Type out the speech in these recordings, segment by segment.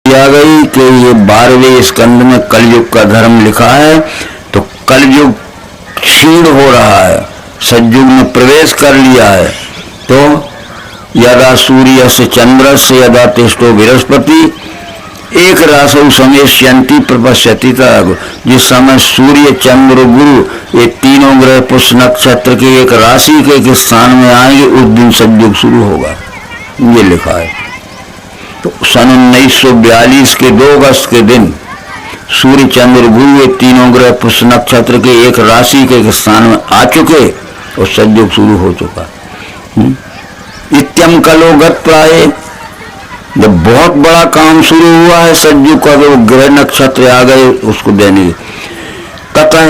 आ गई कि ये 12वें स्कंद में कलयुग का धर्म लिखा है। तो कलयुग क्षीण हो रहा है, सतयुग में प्रवेश कर लिया है। तो यदा सूर्य से चंद्र से यदा तिष्ठो बृहस्पति एक रासौ समेष्यन्ति प्रपश्यति तद। जिस समय सूर्य चंद्र गुरु ये तीनों ग्रह पुष्य नक्षत्र के एक राशि के एक स्थान में आएंगे, उस दिन सतयुग शुरू होगा, ये लिखा है। तो सन 1942 के 2 अगस्त के दिन सूर्य चंद्र गुरु ये तीनों ग्रह पुष्य नक्षत्र के एक राशि के एक स्थान में आ चुके और सतयुग शुरू हो चुका। इत्यम कलो गत प्राय, जब बहुत बड़ा काम शुरू हुआ है सतयुग का, तो ग्रह नक्षत्र आ गए उसको देने कथा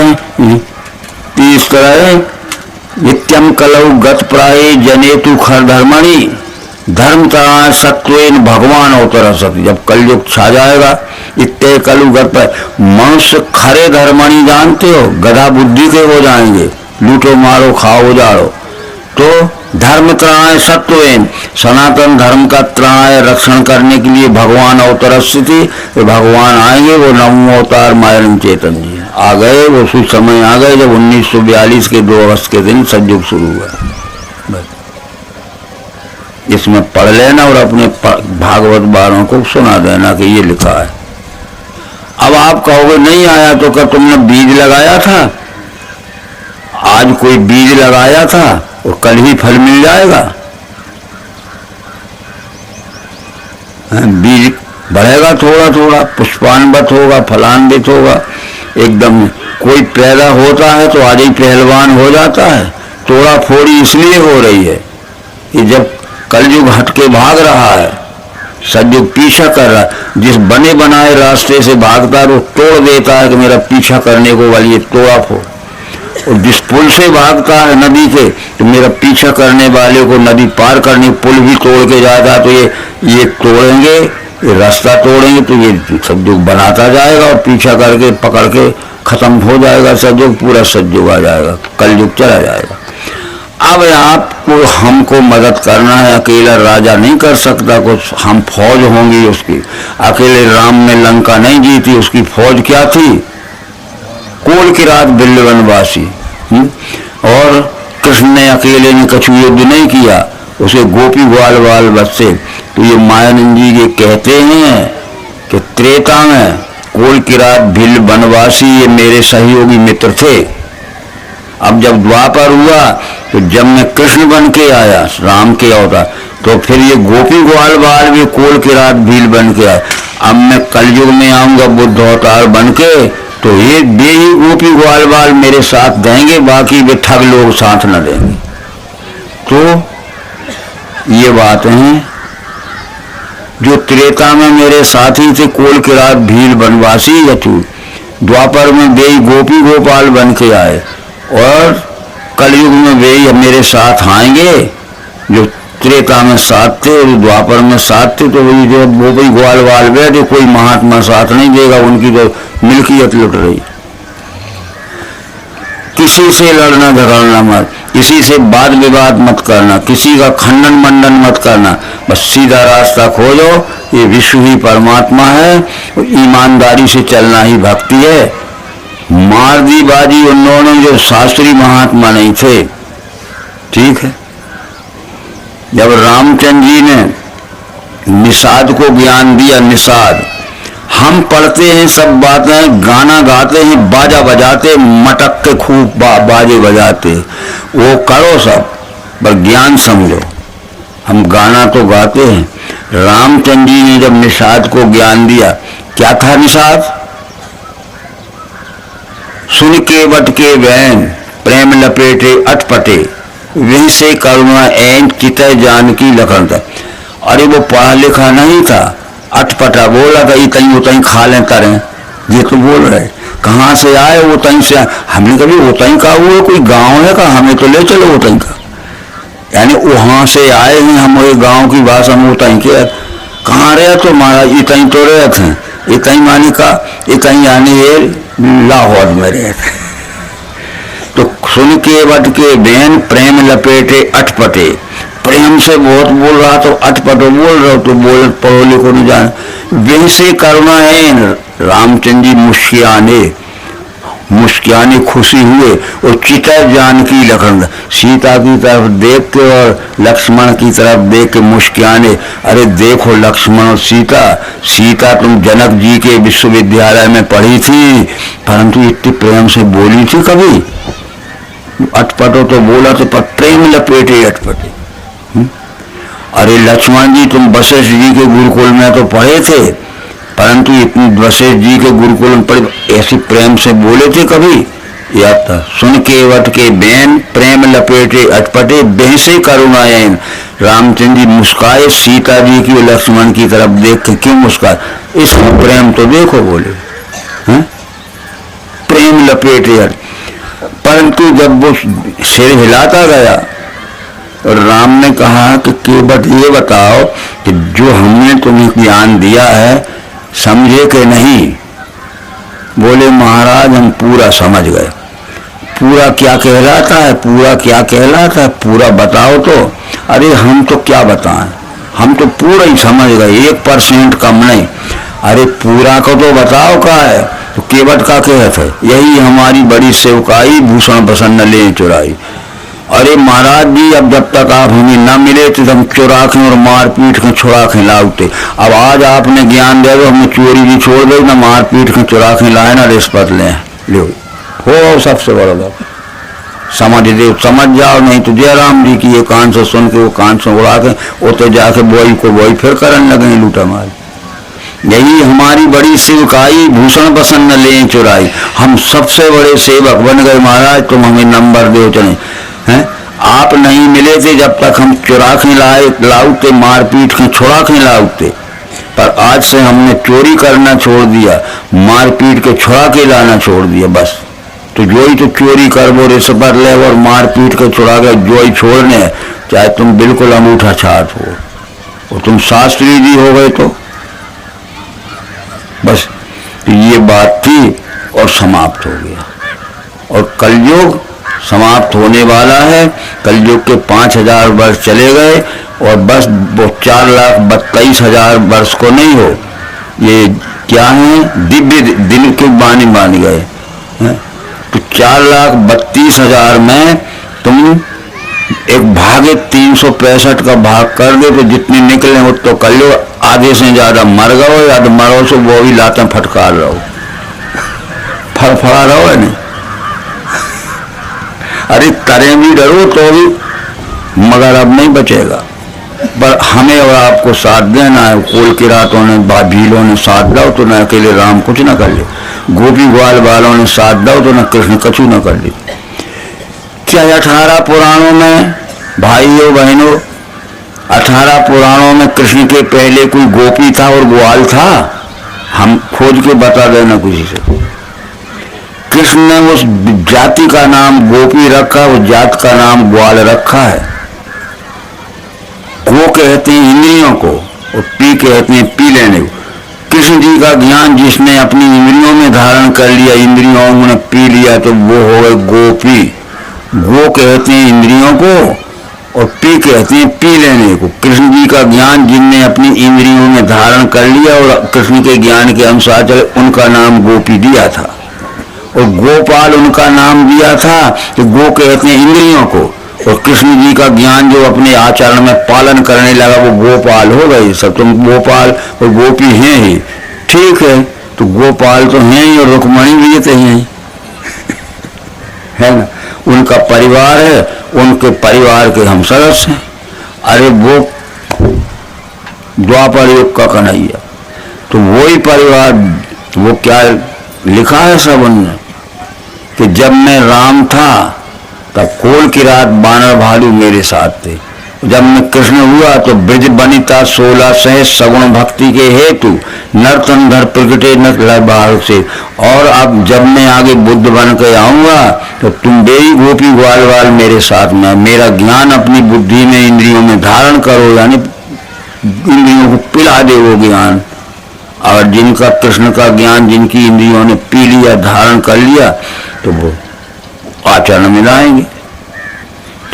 इस तरह। नित्यम कलौ गत प्राय जनेतु खर धर्मणि धर्मता सत्वेन भगवान अवतर सत्य। जब कलयुग छा जाएगा इतने कलु गत प्राय, मनुष्य खरे धर्मणि जानते हो, गधा बुद्धि के हो जाएंगे, लूटो मारो खाओ जाओ। तो धर्म त्राय सत्वेन, सनातन धर्म का त्राय रक्षण करने के लिए भगवान अवतर स्थिति, भगवान आएंगे, वो नवमो अवतार मायरन चेतन जी आ गए। वो उसी समय आ गए जब 1942 के 2 अगस्त के दिन सतयुग शुरू हुआ। इसमें पढ़ लेना और अपने भागवत वालों को सुना देना कि ये लिखा है। अब आप कहोगे नहीं आया तो क्या तुमने बीज लगाया था, आज कोई बीज लगाया था और कल ही फल मिल जाएगा? बीज बढ़ेगा थोड़ा थोड़ा, पुष्पान्वित होगा, फलान्वित होगा, एकदम कोई पैदा होता है तो आज ही पहलवान हो जाता है। तोड़ा फोड़ी इसलिए हो रही है कि जब कलयुग हटके भाग रहा है, सतयुग पीछा कर रहा है। जिस बने बनाए रास्ते से भागता है वो तोड़ देता है कि मेरा पीछा करने को वाली तोड़ा फोड़, और जिस पुल से भागता है नदी के, तो मेरा पीछा करने वाले को नदी पार करने पुल भी तोड़ के जाता है। तो ये तोड़ेंगे, ये रास्ता तोड़ेंगे तो ये सतयुग बनाता जाएगा और पीछा करके पकड़ के खत्म हो जाएगा सतयुग, पूरा सतयुग आ जाएगा, कलयुग चला जाएगा। अब आपको हमको मदद करना है, अकेला राजा नहीं कर सकता कुछ, हम फौज होंगी उसकी। अकेले राम ने लंका नहीं जीती, उसकी फौज क्या थी? कोल की रात बिल्ल वनवासी। और कृष्ण ने अकेले ने कछु युद्ध नहीं किया, उसे गोपी ग्वाल बाल बच्चे। तो ये मायानंद जी ये कहते हैं कि त्रेता में कोल की रात भिल्ल वनवासी ये मेरे सहयोगी मित्र थे। अब जब द्वापर हुआ तो जब मैं कृष्ण बन के आया, राम के अवतार, तो फिर ये गोपी ग्वाल बाल भी कोल की रात भील बन के आए। अब मैं कलयुग में आऊंगा बुद्ध अवतार बन के, तो ये बे ही गोपी ग्वाल बाल मेरे साथ देंगे, बाकी वे ठग लोग साथ न देंगे। तो ये बात है जो त्रेता में मेरे साथी थे कोल की रात भील वनवासी यथु, द्वापर में वे गोपी गोपाल बन के आए, और कलयुग में वे मेरे साथ आएंगे जो त्रेता में साथ थे और द्वापर में साथ थे। तो वही जो गोपी ग्वाल बाल बैठे, कोई महात्मा साथ नहीं देगा, उनकी तो मिल्कियत लुट रही। किसी से लड़ना झगड़ना मत, किसी से वाद विवाद मत करना, किसी का खंडन मंडन मत करना, बस सीधा रास्ता खोजो। ये विश्व ही परमात्मा है, ईमानदारी से चलना ही भक्ति है। मार दी बाजी उन्होंने जो शास्त्री महात्मा नहीं थे, ठीक है। जब रामचंद्र जी ने निषाद को ज्ञान दिया, निषाद हम पढ़ते हैं सब बातें, गाना गाते हैं, बाजा बजाते, मटक के खूब बाजे बजाते, वो करो सब, पर ज्ञान समझो। हम गाना तो गाते हैं। रामचंद्र जी ने जब निषाद को ज्ञान दिया, क्या था निषाद? सुन के बट के वैन प्रेम लपेटे अटपटे, वहीं से करुणा ऐन चितय जानकी लखन था। अरे वो पढ़ा लिखा नहीं था, अटपटा बोला था, इतनी उतनी खा लें तरें, ये तो बोल रहे। कहाँ से आए? उतनी से। हमने कभी उतनी का हुआ कोई गांव है का, हमें तो ले चलो उतनी का, यानी वहां से आए हैं हम, वही गांव की भाषा में उतनी के। कहाँ रहे? तो महाराज इतनी तो रहे थे, इतनी मानी का, इतनी यानी ये लाहौर में रहे थे। तो सुन के बट के बैन प्रेम लपेटे अटपटे, प्रेम से बहुत बोल रहा तो अटपटो बोल रहा, तो बोल पढ़ो लिखो नहीं जान। वैसे करुणा है। रामचंद्र जी मुस्कियाने खुशी हुए और चिता जानकी लखन सीता की तरफ देख के और लक्ष्मण की तरफ देख के मुस्कियाने, अरे देखो लक्ष्मण और सीता तुम जनक जी के विश्वविद्यालय में पढ़ी थी, परंतु इतने प्रेम से बोली थी कभी? अटपटो तो बोला तो पर प्रेम लपेटे अटपटे। अरे लक्ष्मण जी तुम वशिष्ठ जी के गुरुकुल में तो पढ़े थे, परंतु इतनी वशिष्ठ जी के गुरुकुल में पढ़े ऐसी प्रेम से बोले थे कभी? या था सुन के वट के बैन प्रेम लपेटे अटपटे बहसे करुणायन। रामचंद्र जी मुस्काए सीता जी की लक्ष्मण की तरफ देख के, क्यों मुस्काए? इसमें प्रेम तो देखो बोले है? प्रेम लपेटे। परंतु जब वो सिर हिलाता गया और राम ने कहा कि केवट ये बताओ कि जो हमने तुम्हें ज्ञान दिया है समझे कि नहीं? बोले महाराज हम पूरा समझ गए। पूरा क्या कहलाता है? पूरा क्या कहलाता है? पूरा बताओ तो। अरे हम तो क्या बताएं, हम तो पूरा ही समझ गए, 1% कम नहीं। अरे पूरा को तो बताओ का है? तो केवट का कहत है, यही हमारी बड़ी सेवकाई भूषण प्रसन्न ले चुराई। अरे महाराज जी अब जब तक आप हमें न मिले तो हम चुरा के और मार पीट के छुड़ा के लाउते। अब आज आपने ज्ञान दे दो, हमने चोरी भी छोड़ दो, ना मार पीट के चुरा के लाए ना रिश्वत ले लो। हो सबसे बड़ा बात समझ दे, समझ जाओ, नहीं तो जयराम जी की ये कान से सुन के वो कान से उड़ा के उते जाके बोई को बोई फिर करने लगे लूटा मार। यही हमारी बड़ी सेवकाई भूषण प्रसन्न ले चुराई। हम सबसे बड़े सेवक बन गए महाराज, तुम हमें नंबर दो चले हैं। आप नहीं मिले थे जब तक हम चुरा के लाउते, मार पीट के छुड़ा के लाउते, पर आज से हमने चोरी करना छोड़ दिया, मार पीट के छुड़ा के लाना छोड़ दिया बस। तो जो ही तो चोरी कर वो रिश्वत ले और मार पीट के छुड़ा के जो ही छोड़ने, चाहे तुम बिल्कुल अंगूठा छाट हो और तुम शास्त्री जी हो गए तो बस। तो ये बात थी और समाप्त हो गया। और कलयुग समाप्त होने वाला है। कलयुग के 5000 वर्ष चले गए और बस वो 4,22,000 वर्ष को नहीं हो, ये क्या है दिव्य दिन के बानी मान गए हैं। तो 4,32,000 में तुम एक भागे 365 का भाग कर दे तो जितने निकले हो तो कर लो। आधे से ज्यादा मर गए या तो मरो सो वो भी लाते फटकार रहो, फड़फड़ा रहो है नहीं। अरे तरे भी डरो तो भी, मगर अब नहीं बचेगा। पर हमें और आपको साथ देना है। कोल की रातों ने भीलों ने साथ दो तो न अकेले राम कुछ न कर ले, गोपी ग्वाल वालों ने साथ दो तो न कृष्ण कछु न कर ले। क्या 18 पुराणों में भाइयों बहनों, 18 पुराणों में कृष्ण के पहले कोई गोपी था और ग्वाल था? हम खोज के बता देना किसी से। कृष्ण ने उस जाति का नाम गोपी रखा, उस जात का नाम ग्वाल रखा है। गो कहते हैं इंद्रियों को और पी कहते हैं पी लेने को। कृष्ण जी का ज्ञान जिसने अपनी इंद्रियों में धारण कर लिया, इंद्रियों ने पी लिया, तो वो हो गए गोपी। गो कहते हैं इंद्रियों को और पी कहते हैं पी लेने को। कृष्ण जी का ज्ञान जिनने अपनी इंद्रियों में धारण कर लिया और कृष्ण के ज्ञान के अनुसार चले, उनका नाम गोपी दिया था। और गोपाल उनका नाम दिया था। तो गो कहते हैं इंद्रियों को, और कृष्ण जी का ज्ञान जो अपने आचरण में पालन करने लगा वो गोपाल हो गए। सब तुम गोपाल और गोपी हैं ही, ठीक है। तो गोपाल तो हैं ही और रुक्मणी भी तो हैं है ना। उनका परिवार है, उनके परिवार के हम सदस्य हैं। अरे वो द्वापर युग का कन्हैया, तो वही परिवार, वो क्या लिखा है सब उनने कि जब मैं राम था तब कोल की रात बानर भालू मेरे साथ थे, जब मैं कृष्ण हुआ तो ब्रज बनिता 16 सहज सगुण भक्ति के हेतु नर्तन धर प्रगटे न से। और अब जब मैं आगे बुद्ध बन के आऊंगा तो तुम बेई गोपी ग्वाल वाल मेरे साथ में, मेरा ज्ञान अपनी बुद्धि में इंद्रियों में धारण करो, यानी इंद्रियों को पिला दे वो ज्ञान। और जिनका कृष्ण का ज्ञान जिनकी इंद्रियों ने पी लिया, धारण कर लिया, तो वो आचरण में लाएंगे।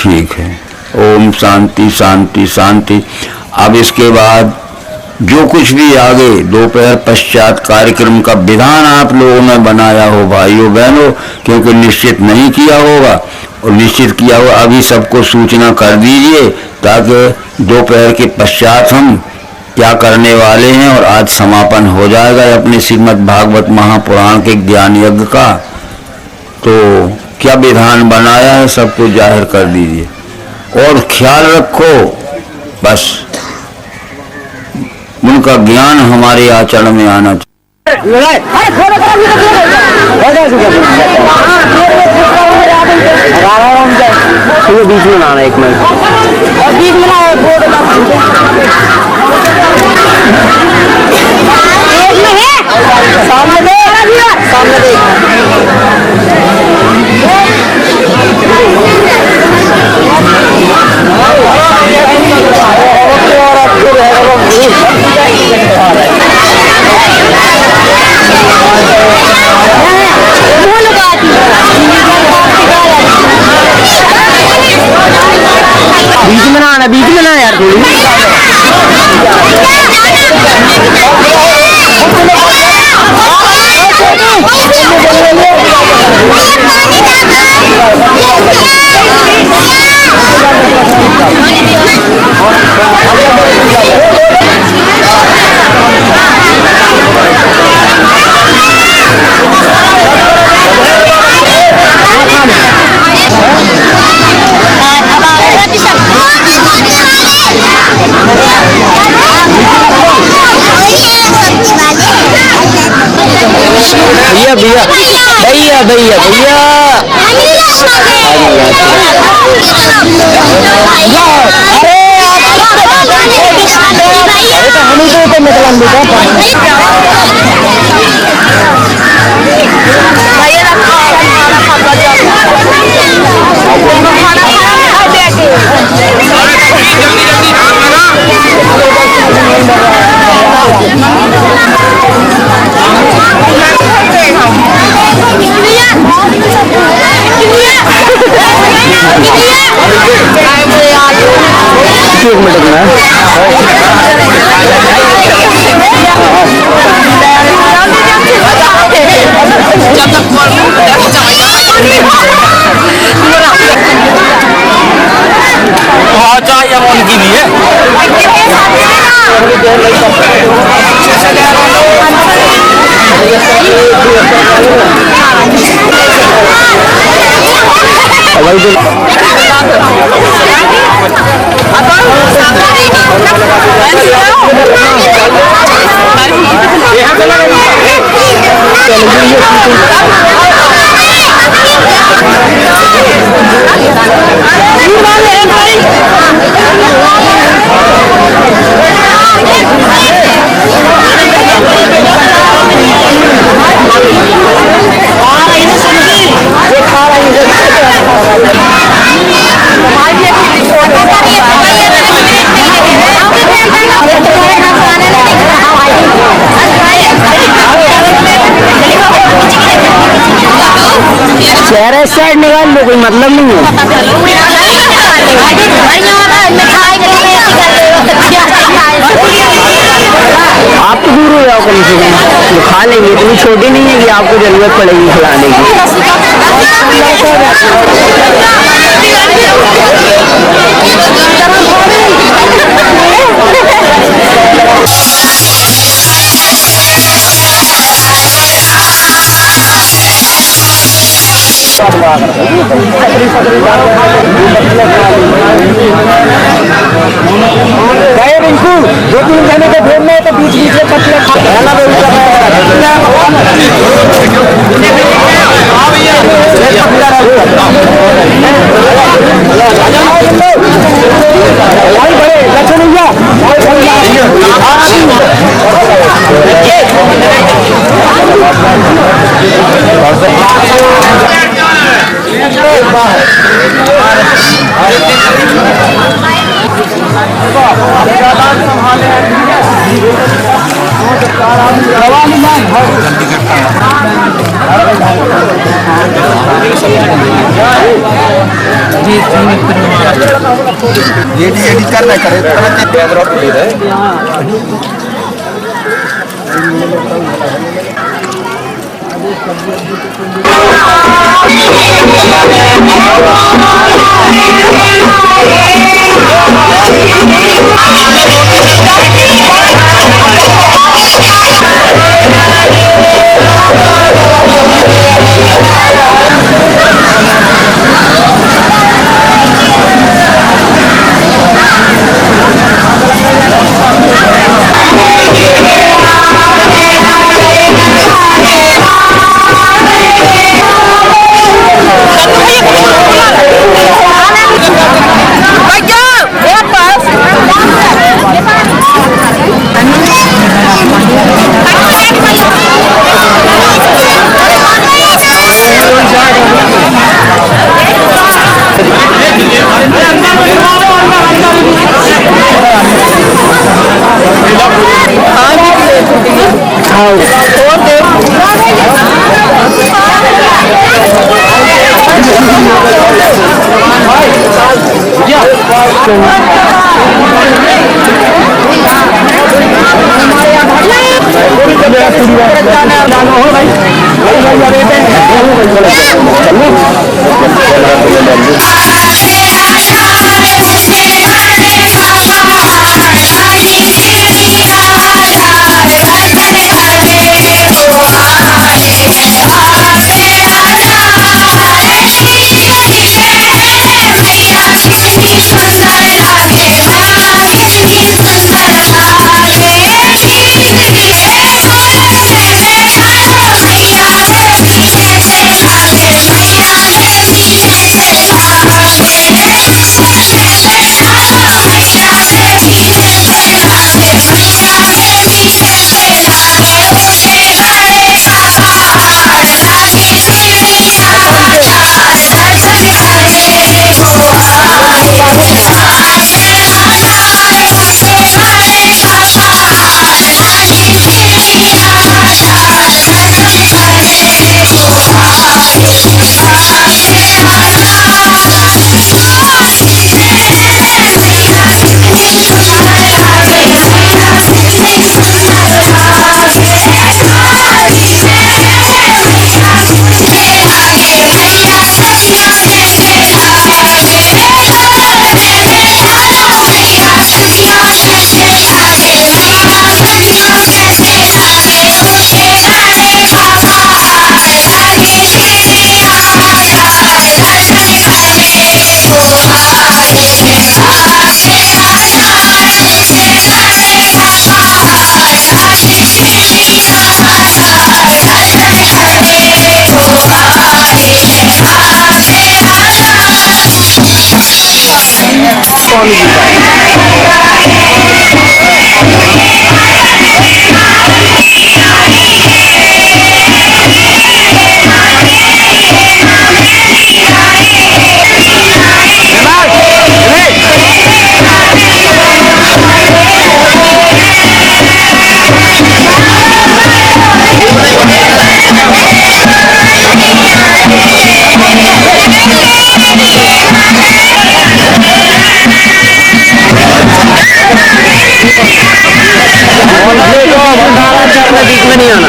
ठीक है, ओम शांति शांति शांति। अब इसके बाद जो कुछ भी आगे दोपहर पश्चात कार्यक्रम का विधान आप लोगों ने बनाया हो भाइयों बहनों, क्योंकि निश्चित नहीं किया होगा और निश्चित किया हुआ अभी सबको सूचना कर दीजिए ताकि दोपहर के पश्चात हम क्या करने वाले हैं और आज समापन हो जाएगा अपने श्रीमद् भागवत महापुराण के ज्ञान यज्ञ का। तो क्या विधान बनाया है सबको जाहिर कर दीजिए और ख्याल रखो बस उनका ज्ञान हमारे आचरण में आना चाहिए। बीच में लाना एक मिनट और बीच में सामने बीच में ना यार थोड़ी भैया भैया भैया भैया उनकी भी है चेहरे साइड निकाल लो, कोई मतलब नहीं है। आप तो दूर हो जाओ कम से कम, तो खा लेंगे। इतनी छोटी नहीं है कि आपको जरूरत पड़ेगी खिलाने की। रिंकू 2-3 महीने के ढूंढने तो बीच बीच में पतले ये एडिट करना करे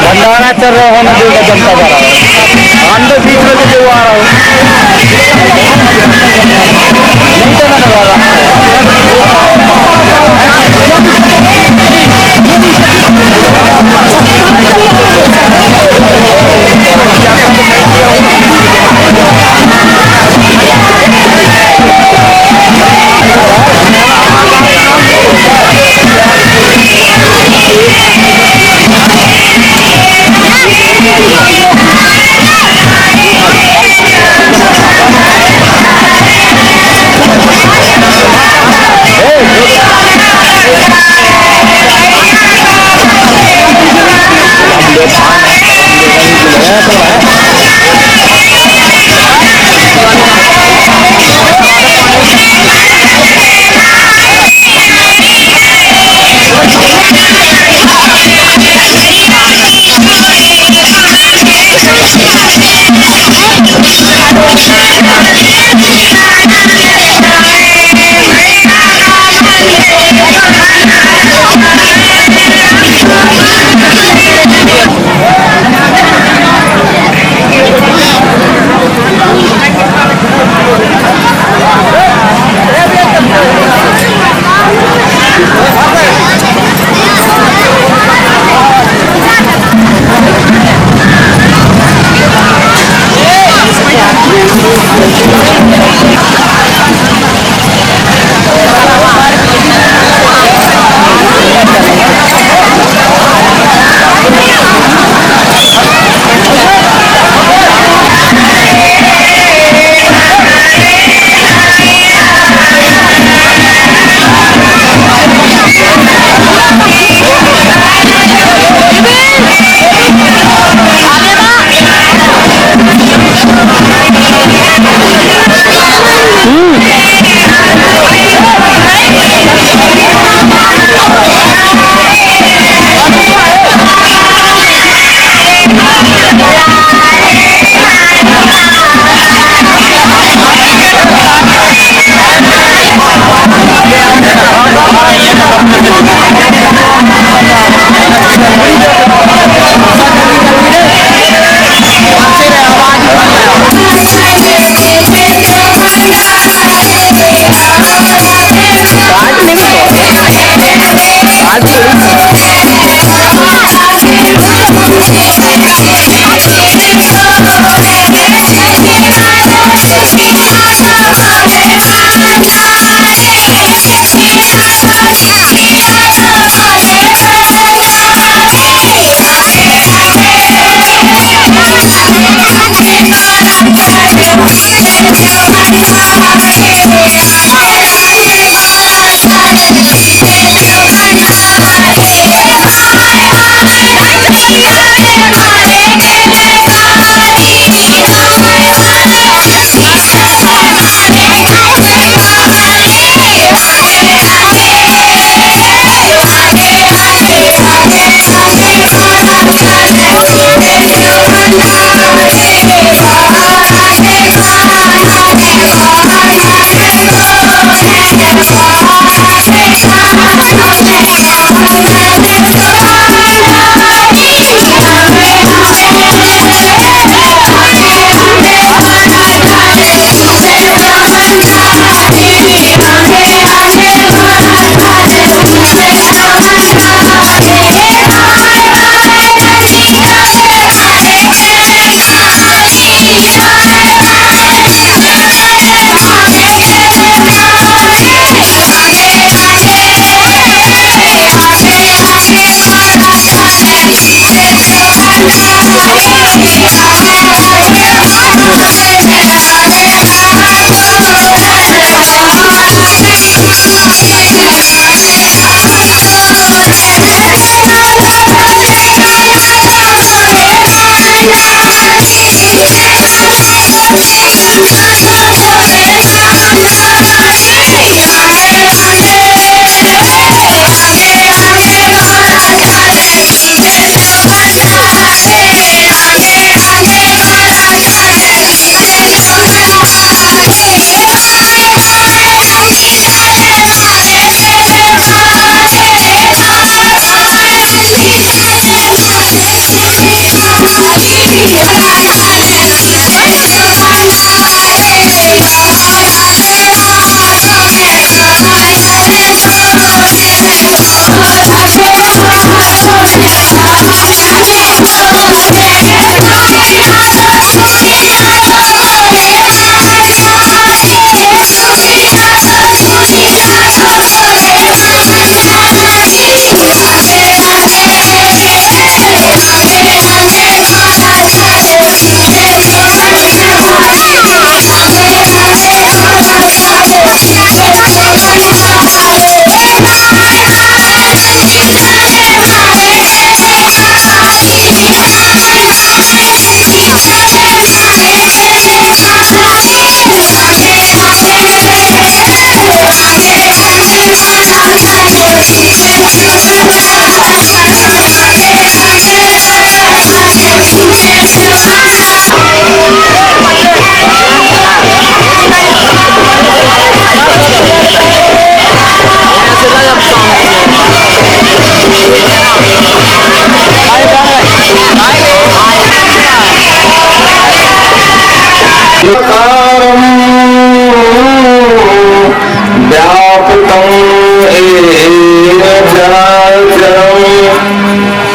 भंडारा चल रहा है, जनता जा रहा है, अंदर बीच में जो आ रहा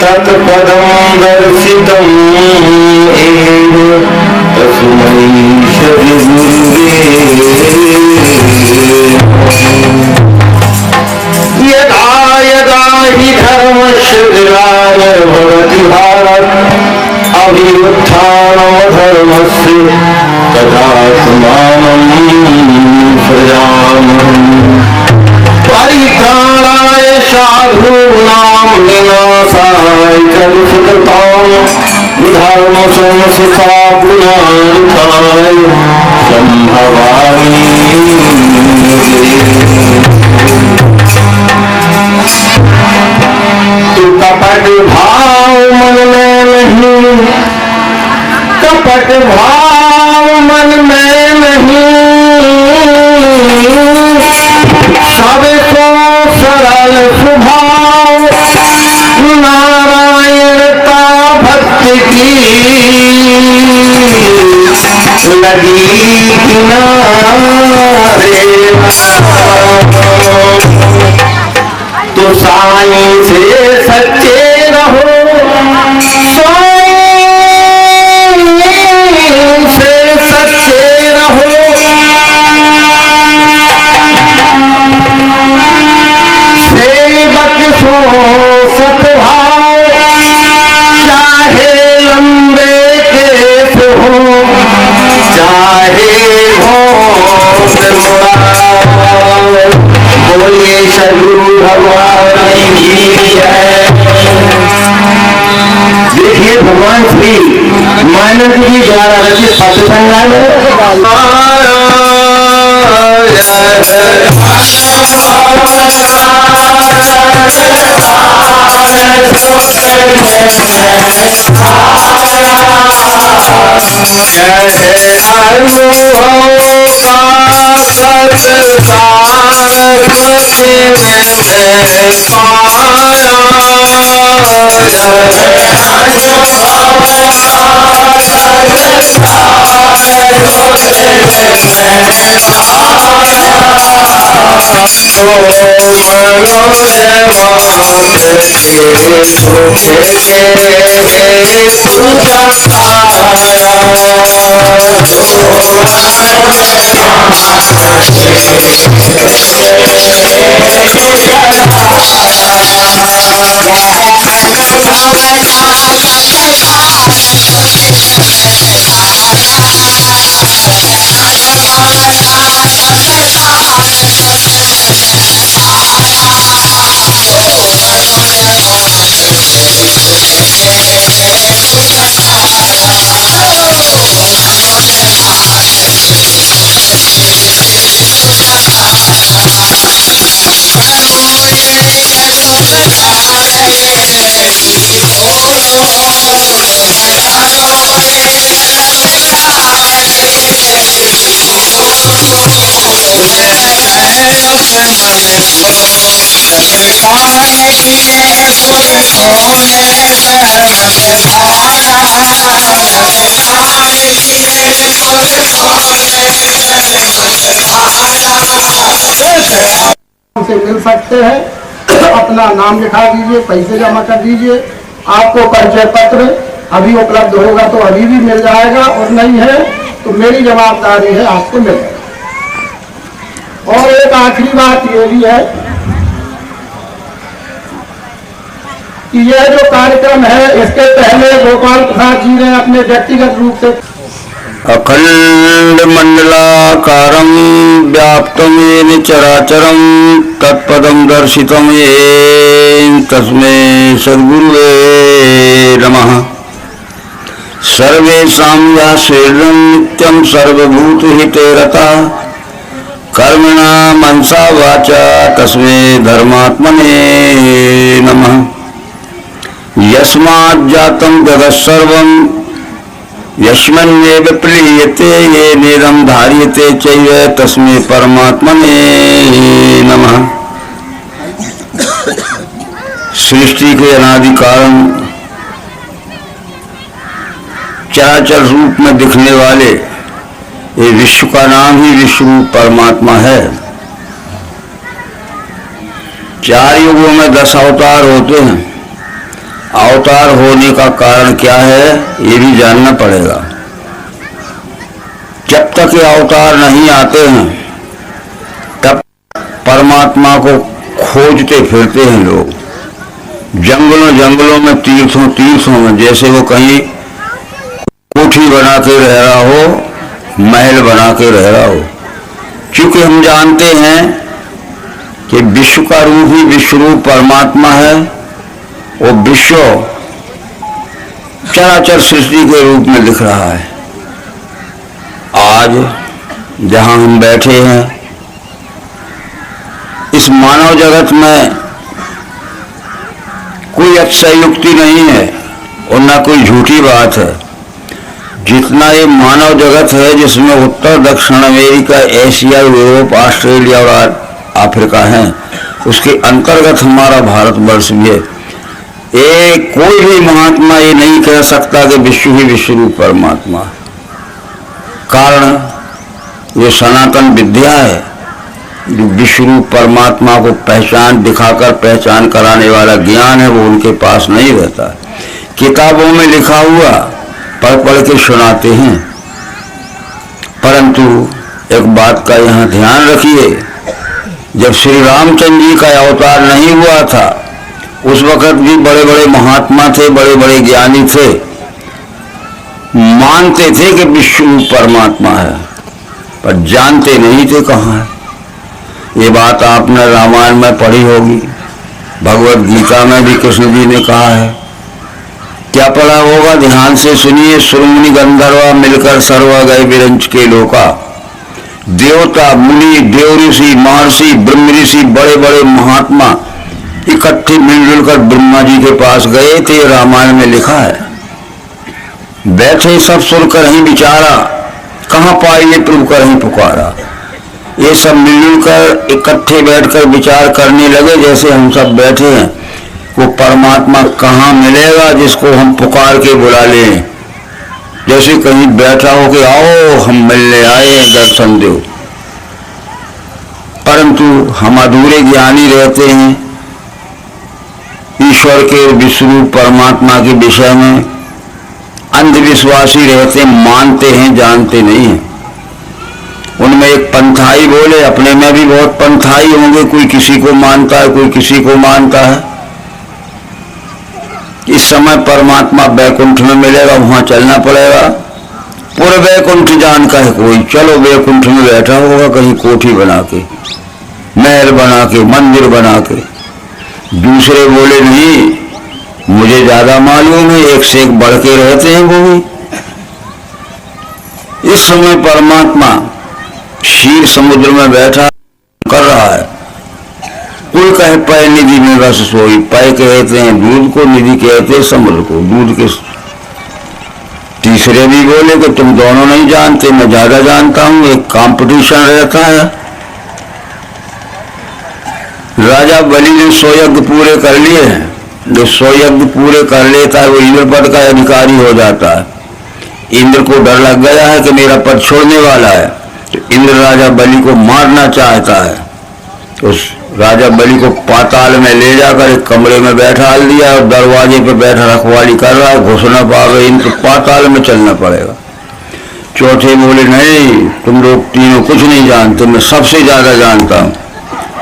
तत्पदं दर्शितम् एव तस्मै श्री गुरुवे यदा यदा हि धर्मस्य ग्लानिर्भवति भारत अभ्युत्थानमधर्मस्य तदात्मानं सृजाम्यहम् परित्राणाय साधूनां विनाशाय च दुष्कृतां धर्मसंस्थापनार्थाय सम्भवामि तू कपट भाव मन में नहीं, कपट भाव मन में नहीं, सब को सरल स्वभाव नारायण का भक्ति की लगी किनारे तो साईं से सच्चे रहो, साईं भगवान की जय। देखिए भगवान श्री मानव जी द्वारा रचित पद संग्रह से मिल सकते हैं। अपना नाम लिखा दीजिए, पैसे जमा कर दीजिए। आपको परिचय पत्र अभी उपलब्ध होगा तो अभी भी मिल जाएगा, और नहीं है तो मेरी जवाबदारी है आपको मिल जाएगा। और एक आखिरी बात ये भी है कि यह जो कार्यक्रम है, इसके पहले गोपाल प्रसाद जी ने अपने व्यक्तिगत रूप से अखंड मंडलाकारं व्याप्तं येन चराचरं तत्पदं दर्शितं येन तस्मै सद्गुरुवे नमः। सर्वेषां या शरीरं नित्यं सर्वभूतहिते रतः कर्मणा मनसा वाचा तस्मै धर्मात्मने नमः। यस्माज्जातं जगत्सर्वं यस्मिन्नेव प्लीयते ये नेदं धार्यते चैव तस्मै परमात्मने नमः। सृष्टि के अनादि कारण चराचर रूप में दिखने वाले ये विश्व का नाम ही विश्व रूप परमात्मा है। 4 युगों में 10 अवतार होते हैं। अवतार होने का कारण क्या है ये भी जानना पड़ेगा। जब तक ये अवतार नहीं आते हैं तब परमात्मा को खोजते फिरते हैं लोग, जंगलों जंगलों में, तीर्थों तीर्थों में। जैसे वो कहीं कोठी बना के रह रहा हो, महल बना के रह रहा हो। क्योंकि हम जानते हैं कि विश्व का रूप ही विश्व रूप परमात्मा है। वो विश्व चराचर सृष्टि के रूप में दिख रहा है। आज जहां हम बैठे हैं इस मानव जगत में कोई अतिशयोक्ति नहीं है और न कोई झूठी बात है। जितना ये मानव जगत है जिसमें उत्तर दक्षिण अमेरिका, एशिया, यूरोप, ऑस्ट्रेलिया और अफ्रीका है, उसके अंतर्गत हमारा भारतवर्ष भी है। कोई भी महात्मा ये नहीं कह सकता कि विश्व ही विश्व रूप परमात्मा। कारण ये सनातन विद्या है जो विश्व रूप परमात्मा को पहचान दिखाकर पहचान कराने वाला ज्ञान है, वो उनके पास नहीं रहता। किताबों में लिखा हुआ पढ़ पढ़ के सुनाते हैं। परंतु एक बात का यहाँ ध्यान रखिए, जब श्री रामचंद्र जी का अवतार नहीं हुआ था उस वक्त भी बड़े बड़े महात्मा थे, बड़े बड़े ज्ञानी थे, मानते थे कि विश्व परमात्मा है, पर जानते नहीं थे कहाँ है। ये बात आपने रामायण में पढ़ी होगी, भगवत गीता में भी कृष्ण जी ने कहा है। क्या पढ़ा होगा, ध्यान से सुनिए। सुरमुनि गंधर्व मिलकर सर्व गए विरंच के लोका। देवता मुनि देव ऋषि महर्षि ब्रह्म ऋषि बड़े बड़े महात्मा इकट्ठे मिलजुल कर ब्रह्मा जी के पास गए थे, रामायण में लिखा है। बैठे सब सुनकर ही विचारा, कहाँ पाइए प्रभु कर ही पुकारा। ये सब मिलजुल कर इकट्ठे बैठकर विचार करने लगे, जैसे हम सब बैठे हैं, वो परमात्मा कहाँ मिलेगा जिसको हम पुकार के बुला लें। जैसे कहीं बैठा हो कि आओ हम मिलने आए हैं, दर्शन दो। परंतु हम अधूरे ज्ञानी रहते हैं ईश्वर के विश्वरूप परमात्मा के विषय में, अंधविश्वासी रहते, मानते हैं जानते नहीं हैं। उनमें एक पंथाई बोले, अपने में भी बहुत पंथाई होंगे, कोई किसी को मानता है कोई किसी को मानता है। इस समय परमात्मा वैकुंठ में मिलेगा, वहां चलना पड़ेगा। पूरे वैकुंठ जान का है कोई, चलो वैकुंठ में बैठा होगा कहीं कोठी बना के, महल बना के, मंदिर बना के। दूसरे बोले नहीं, मुझे ज्यादा मालूम है, एक से एक बढ़ के रहते हैं वो भी। इस समय परमात्मा क्षीर समुद्र में बैठा कर रहा है। कोई कहे पय निधि में रस सोई, पय कहते हैं दूध को, निधि कहते हैं समुद्र को, दूध के। तीसरे भी बोले कि तुम दोनों नहीं जानते, मैं ज्यादा जानता हूं। एक कंपटीशन रहता है। राजा बलि ने 100 यज्ञ पूरे कर लिए हैं। जो 100 यज्ञ पूरे कर लेता है वो इंद्र पद का अधिकारी हो जाता है। इंद्र को डर लग गया है कि मेरा पद छोड़ने वाला है, तो इंद्र राजा बलि को मारना चाहता है। उस राजा बलि को पाताल में ले जाकर एक कमरे में बैठा दिया और दरवाजे पर बैठा रखवाली कर रहा है। घुसना पावे इनको, पाताल में चलना पड़ेगा। चौथे बोले नहीं, तुम लोग तीनों कुछ नहीं जानते, मैं सबसे ज्यादा जानता हूं।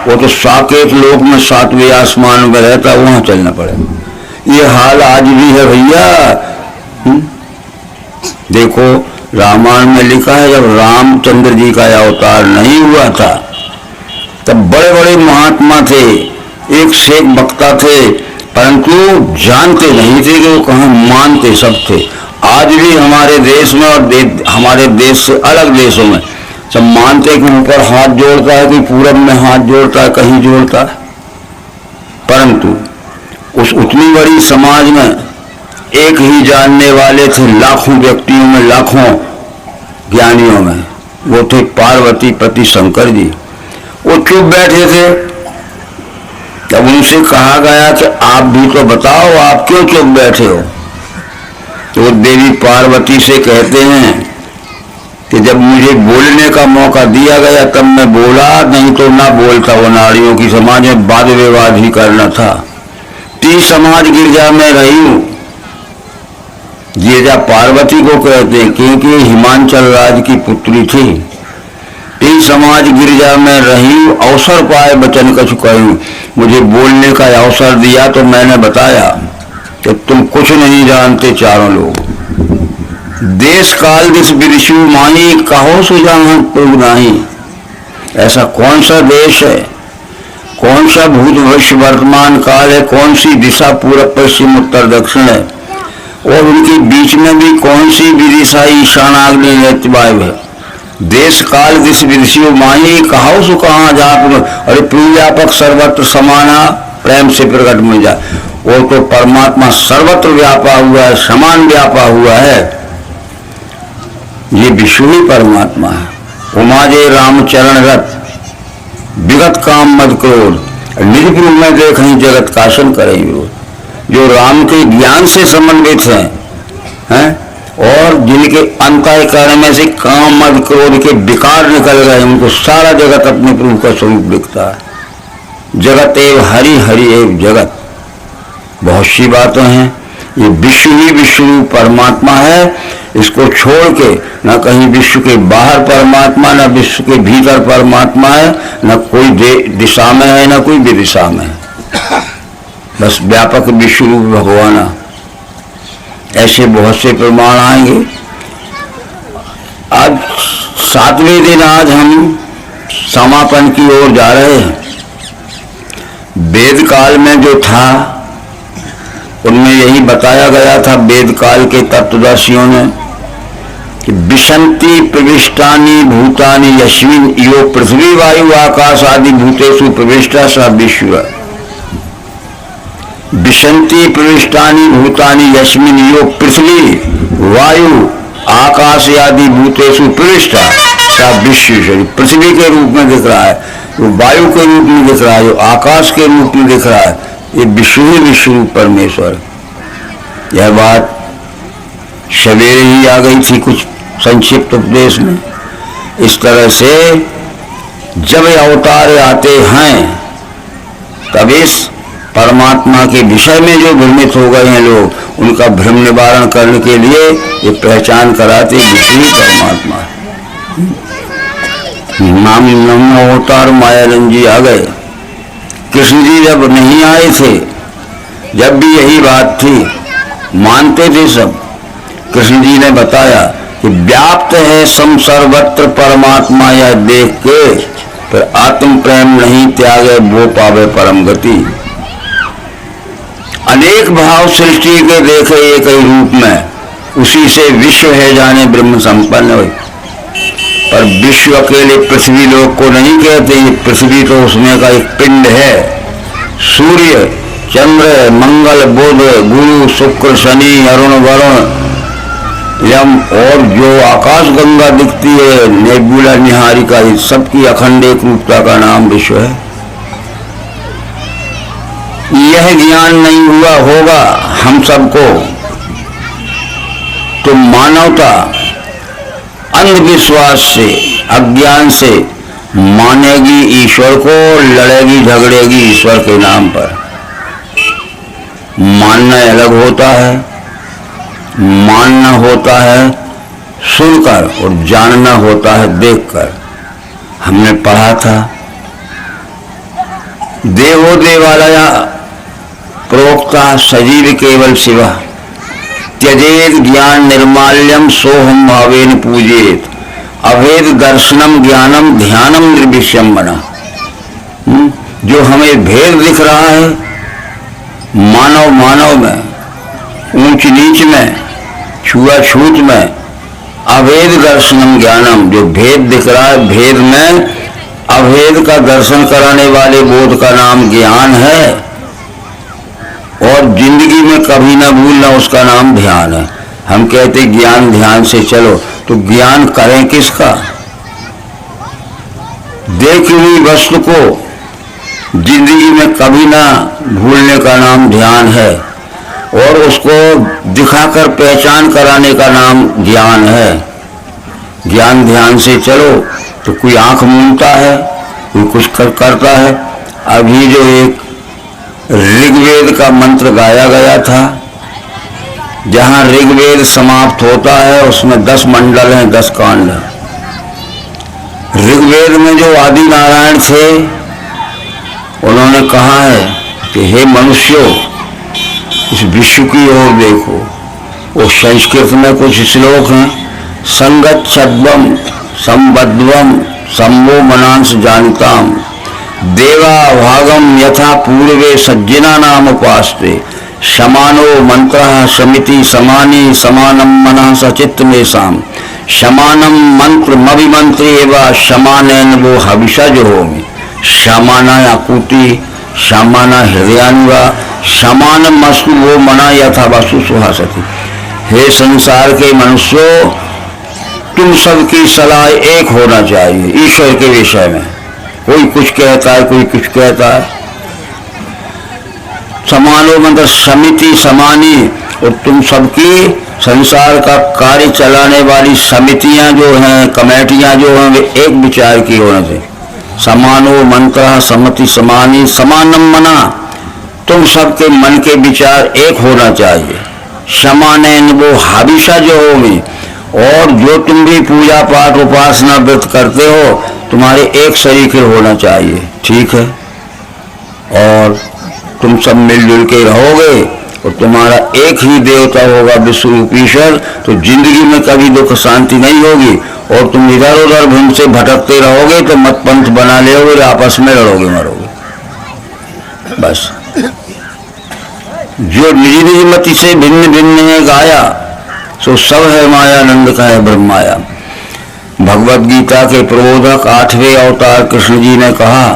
वो तो साकेत लोक में 7वें आसमान में रहता, वहां चलना पड़ेगा। ये हाल आज भी है भैया। देखो रामायण में लिखा है, जब रामचंद्र जी का अवतार नहीं हुआ था तब बड़े बड़े महात्मा थे, एक से एक वक्ता थे, परंतु जानते नहीं थे कि वो कहाँ, मानते सब थे। आज भी हमारे देश में और हमारे देश से अलग देशों में सब मानते कि ऊपर हाथ जोड़ता है, कोई पूरब में हाथ जोड़ता है, कहीं जोड़ता है। परंतु उस उतनी बड़ी समाज में एक ही जानने वाले थे, लाखों व्यक्तियों में, लाखों ज्ञानियों में, वो थे पार्वती पति शंकर जी। वो चुप बैठे थे। तब उनसे कहा गया कि आप भी तो बताओ, आप क्यों चुप बैठे हो। तो वो देवी पार्वती से कहते हैं कि जब मुझे बोलने का मौका दिया गया तब मैं बोला, नहीं तो ना बोलता। वो नारियों की समाज में वाद विवाद ही करना था। 30 समाज गिरजा में रही हूं। गिरजा पार्वती को कहते हैं क्योंकि हिमांचल राज की पुत्री थी। 30 समाज गिरजा में रही, अवसर पाए बचन कछु कहूं। मुझे बोलने का अवसर दिया तो मैंने बताया कि तुम कुछ नहीं जानते चारों लोग। देश काल दिस विदुषु माही, कहो सुजान प्रभु नाही। ऐसा कौन सा देश है, कौन सा भूत भविष्य वर्तमान काल है, कौन सी दिशा पूरब पश्चिम उत्तर दक्षिण है, और उनके बीच में भी कौन सी विदिशा ईशानाग्नि नैत्य वायु है। देश काल दिस विदुषु माही, कहो सु कहाँ जात। अरे प्रभु व्यापक सर्वत्र समाना, प्रेम से प्रकट में जा। वो तो परमात्मा सर्वत्र व्यापा हुआ है, समान व्यापा हुआ है। ये विष्णु ही परमात्मा है। उमाजे रामचरण रथ, विगत काम मद क्रोध, निज प्रभु में देखें जगत काशन करें। जो राम के ज्ञान से समन्वित हैं, और जिनके अंतःकरण में से काम मद क्रोध के विकार निकल गए, उनको सारा जगत अपने प्रभु का स्वरूप दिखता है। जगत एव हरि, हरि एव जगत। बहुत सी बातें हैं। ये विश्व ही विश्व परमात्मा है। इसको छोड़ के न कहीं विश्व के बाहर परमात्मा, न विश्व के भीतर परमात्मा है, न कोई दिशा में है, न कोई विदिशा में है। बस व्यापक विश्व रूप भगवान। ऐसे बहुत से प्रमाण आएंगे। आज 7वें दिन आज हम समापन की ओर जा रहे हैं। वेद काल में जो था उनमें यही बताया गया था, वेद काल के तत्वदर्शियों ने, कि विशन्ति प्रविष्टानि भूतानि यस्मिन् यो पृथ्वी वायु आकाश आदि भूतेषु प्रविष्टा स विश्व। विशन्ति प्रविष्टानि भूतानि यस्मिन् यो पृथ्वी वायु आकाश आदि भूतेषु प्रविष्टा स विश्व। पृथ्वी के रूप में दिख रहा है, वो वायु के रूप में दिख रहा है, जो आकाश के रूप में दिख रहा है, ये विश्व ही विश्व रूप परमेश्वर। यह बात सवेरे ही आ गई थी कुछ संक्षिप्त उपदेश में। इस तरह से जब अवतार आते हैं तब इस परमात्मा के विषय में जो भ्रमित हो गए हैं लोग, उनका भ्रम निवारण करने के लिए ये पहचान कराते विश्व ही परमात्मा है। नाम अवतार मायानंद जी आ गए। कृष्ण जी जब नहीं आए थे, जब भी यही बात थी, मानते थे सब। कृष्ण जी ने बताया कि व्याप्त है सम सर्वत्र परमात्मा, यह देख के फिर आत्म प्रेम नहीं त्यागे वो पावे परम गति। अनेक भाव सृष्टि के देखे एक ही रूप में, उसी से विश्व है जाने ब्रह्म संपन्न हो। पर विश्व अकेले पृथ्वी लोक को नहीं कहते, ये पृथ्वी तो उसमें का एक पिंड है। सूर्य, चंद्र, मंगल, बुध, गुरु, शुक्र, शनि, अरुण, वरुण, यम और जो आकाश गंगा दिखती है, नेबुला, निहारिका, सबकी अखंड एक रूपता का नाम विश्व है। यह ज्ञान नहीं हुआ होगा हम सबको तो मानवता अंधविश्वास से, अज्ञान से मानेगी ईश्वर को, लड़ेगी झगड़ेगी ईश्वर के नाम पर। मानना अलग होता है, मानना होता है सुनकर और जानना होता है देखकर। हमने पढ़ा था देवो देवालय प्रोक्ता सजीव केवल शिवा, त्यजेत ज्ञान निर्माल्यम सोहम भावेन पूजेत, अभेद दर्शनम ज्ञानम ध्यानम निर्विषयम बना। जो हमें भेद दिख रहा है मानव मानव में, ऊंच नीच में, छुआछूत में, अभेद दर्शनम ज्ञानम, जो भेद दिख रहा है भेद में, अभेद का दर्शन कराने वाले बोध का नाम ज्ञान है। और जिंदगी में कभी ना भूलना उसका नाम ध्यान है। हम कहते ज्ञान ध्यान से चलो, तो ज्ञान करें किसका? देखी हुई वस्तु को जिंदगी में कभी ना भूलने का नाम ध्यान है, और उसको दिखाकर पहचान कराने का नाम ज्ञान है। ज्ञान ध्यान से चलो तो कोई आंख मूंदता है, कोई कुछ करता है। अभी जो एक ऋग्वेद का मंत्र गाया गया था, जहां ऋग्वेद समाप्त होता है उसमें 10 मंडल हैं, 10 कांड हैं। ऋग्वेद में जो आदि नारायण थे उन्होंने कहा है कि हे मनुष्यों, इस विश्व की ओर देखो। वो संस्कृत में कुछ श्लोक हैं, संगच्छद्वम संबद्वम संभो मनांस जानताम, देवा भागम यथा पूर्वे सज्जना नाम उपास्ते, समानो मंत्र समिति समानी समानम मना सचित्त में साम, समानम मंत्र मभिमंत्री एवं समानैन वो हविषा जो होगी, समाना आकुति, समाना हृदयानुगा, समान मस्तु वो मना यथा वस्तु सुहासती। हे संसार के मनुष्यों, तुम सबकी सलाह एक होना चाहिए ईश्वर के विषय में। कोई कुछ कहता है, कोई कुछ कहता है। समानो मतलब समिति समानी, और तुम सबकी संसार का कार्य चलाने वाली समितियां जो हैं, कमेटियां जो हैं, वे एक विचार की होना चाहिए। समानो मंत्र समिति समानी समानम मना, तुम सबके मन के विचार एक होना चाहिए। समानैन वो हविषा जो होगी, और जो तुम भी पूजा पाठ उपासना व्रत करते हो, तुम्हारे एक शरीर होना चाहिए, ठीक है। और तुम सब मिलजुल के रहोगे और तुम्हारा एक ही देवता होगा विश्व रूप ईश्वर, तो जिंदगी में कभी दुख शांति नहीं होगी। और तुम इधर उधर भिन्न से भटकते रहोगे तो मत पंथ बना लोगे, आपस में लड़ोगे मरोगे। बस जो निज निज मति से भिन्न भिन्न है गाया, सो सब है मायानंद का है ब्रह्माया। भगवत गीता के प्रबोधक 8वें अवतार कृष्ण जी ने कहा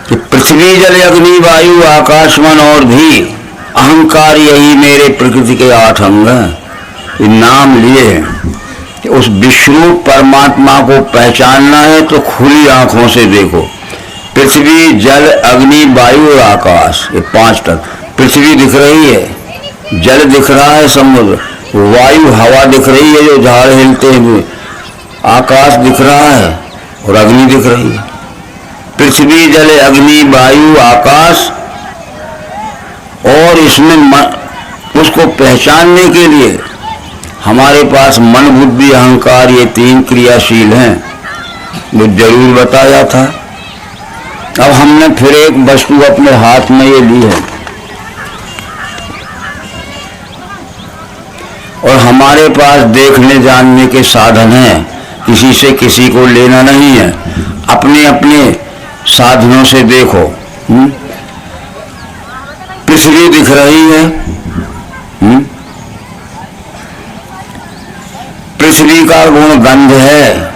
कि पृथ्वी जल अग्नि वायु आकाश मन और भी अहंकार यही मेरे प्रकृति के 8 अंग हैं। ये नाम लिए कि उस विष्णु परमात्मा को पहचानना है तो खुली आंखों से देखो। पृथ्वी जल अग्नि वायु और आकाश, ये 5 तत्व। पृथ्वी दिख रही है, जल दिख रहा है समुद्र, वायु हवा दिख रही है जो झाड़ हिलते हुए, आकाश दिख रहा है और अग्नि दिख रही है। पृथ्वी जल अग्नि वायु आकाश, और इसमें उसको पहचानने के लिए हमारे पास मन बुद्धि अहंकार ये 3 क्रियाशील हैं, वो जरूर बताया था। अब हमने फिर एक वस्तु अपने हाथ में ये ली है और हमारे पास देखने जानने के साधन हैं, किसी से किसी को लेना नहीं है, अपने अपने साधनों से देखो। पृथ्वी दिख रही है, पृथ्वी का गुण गंध है।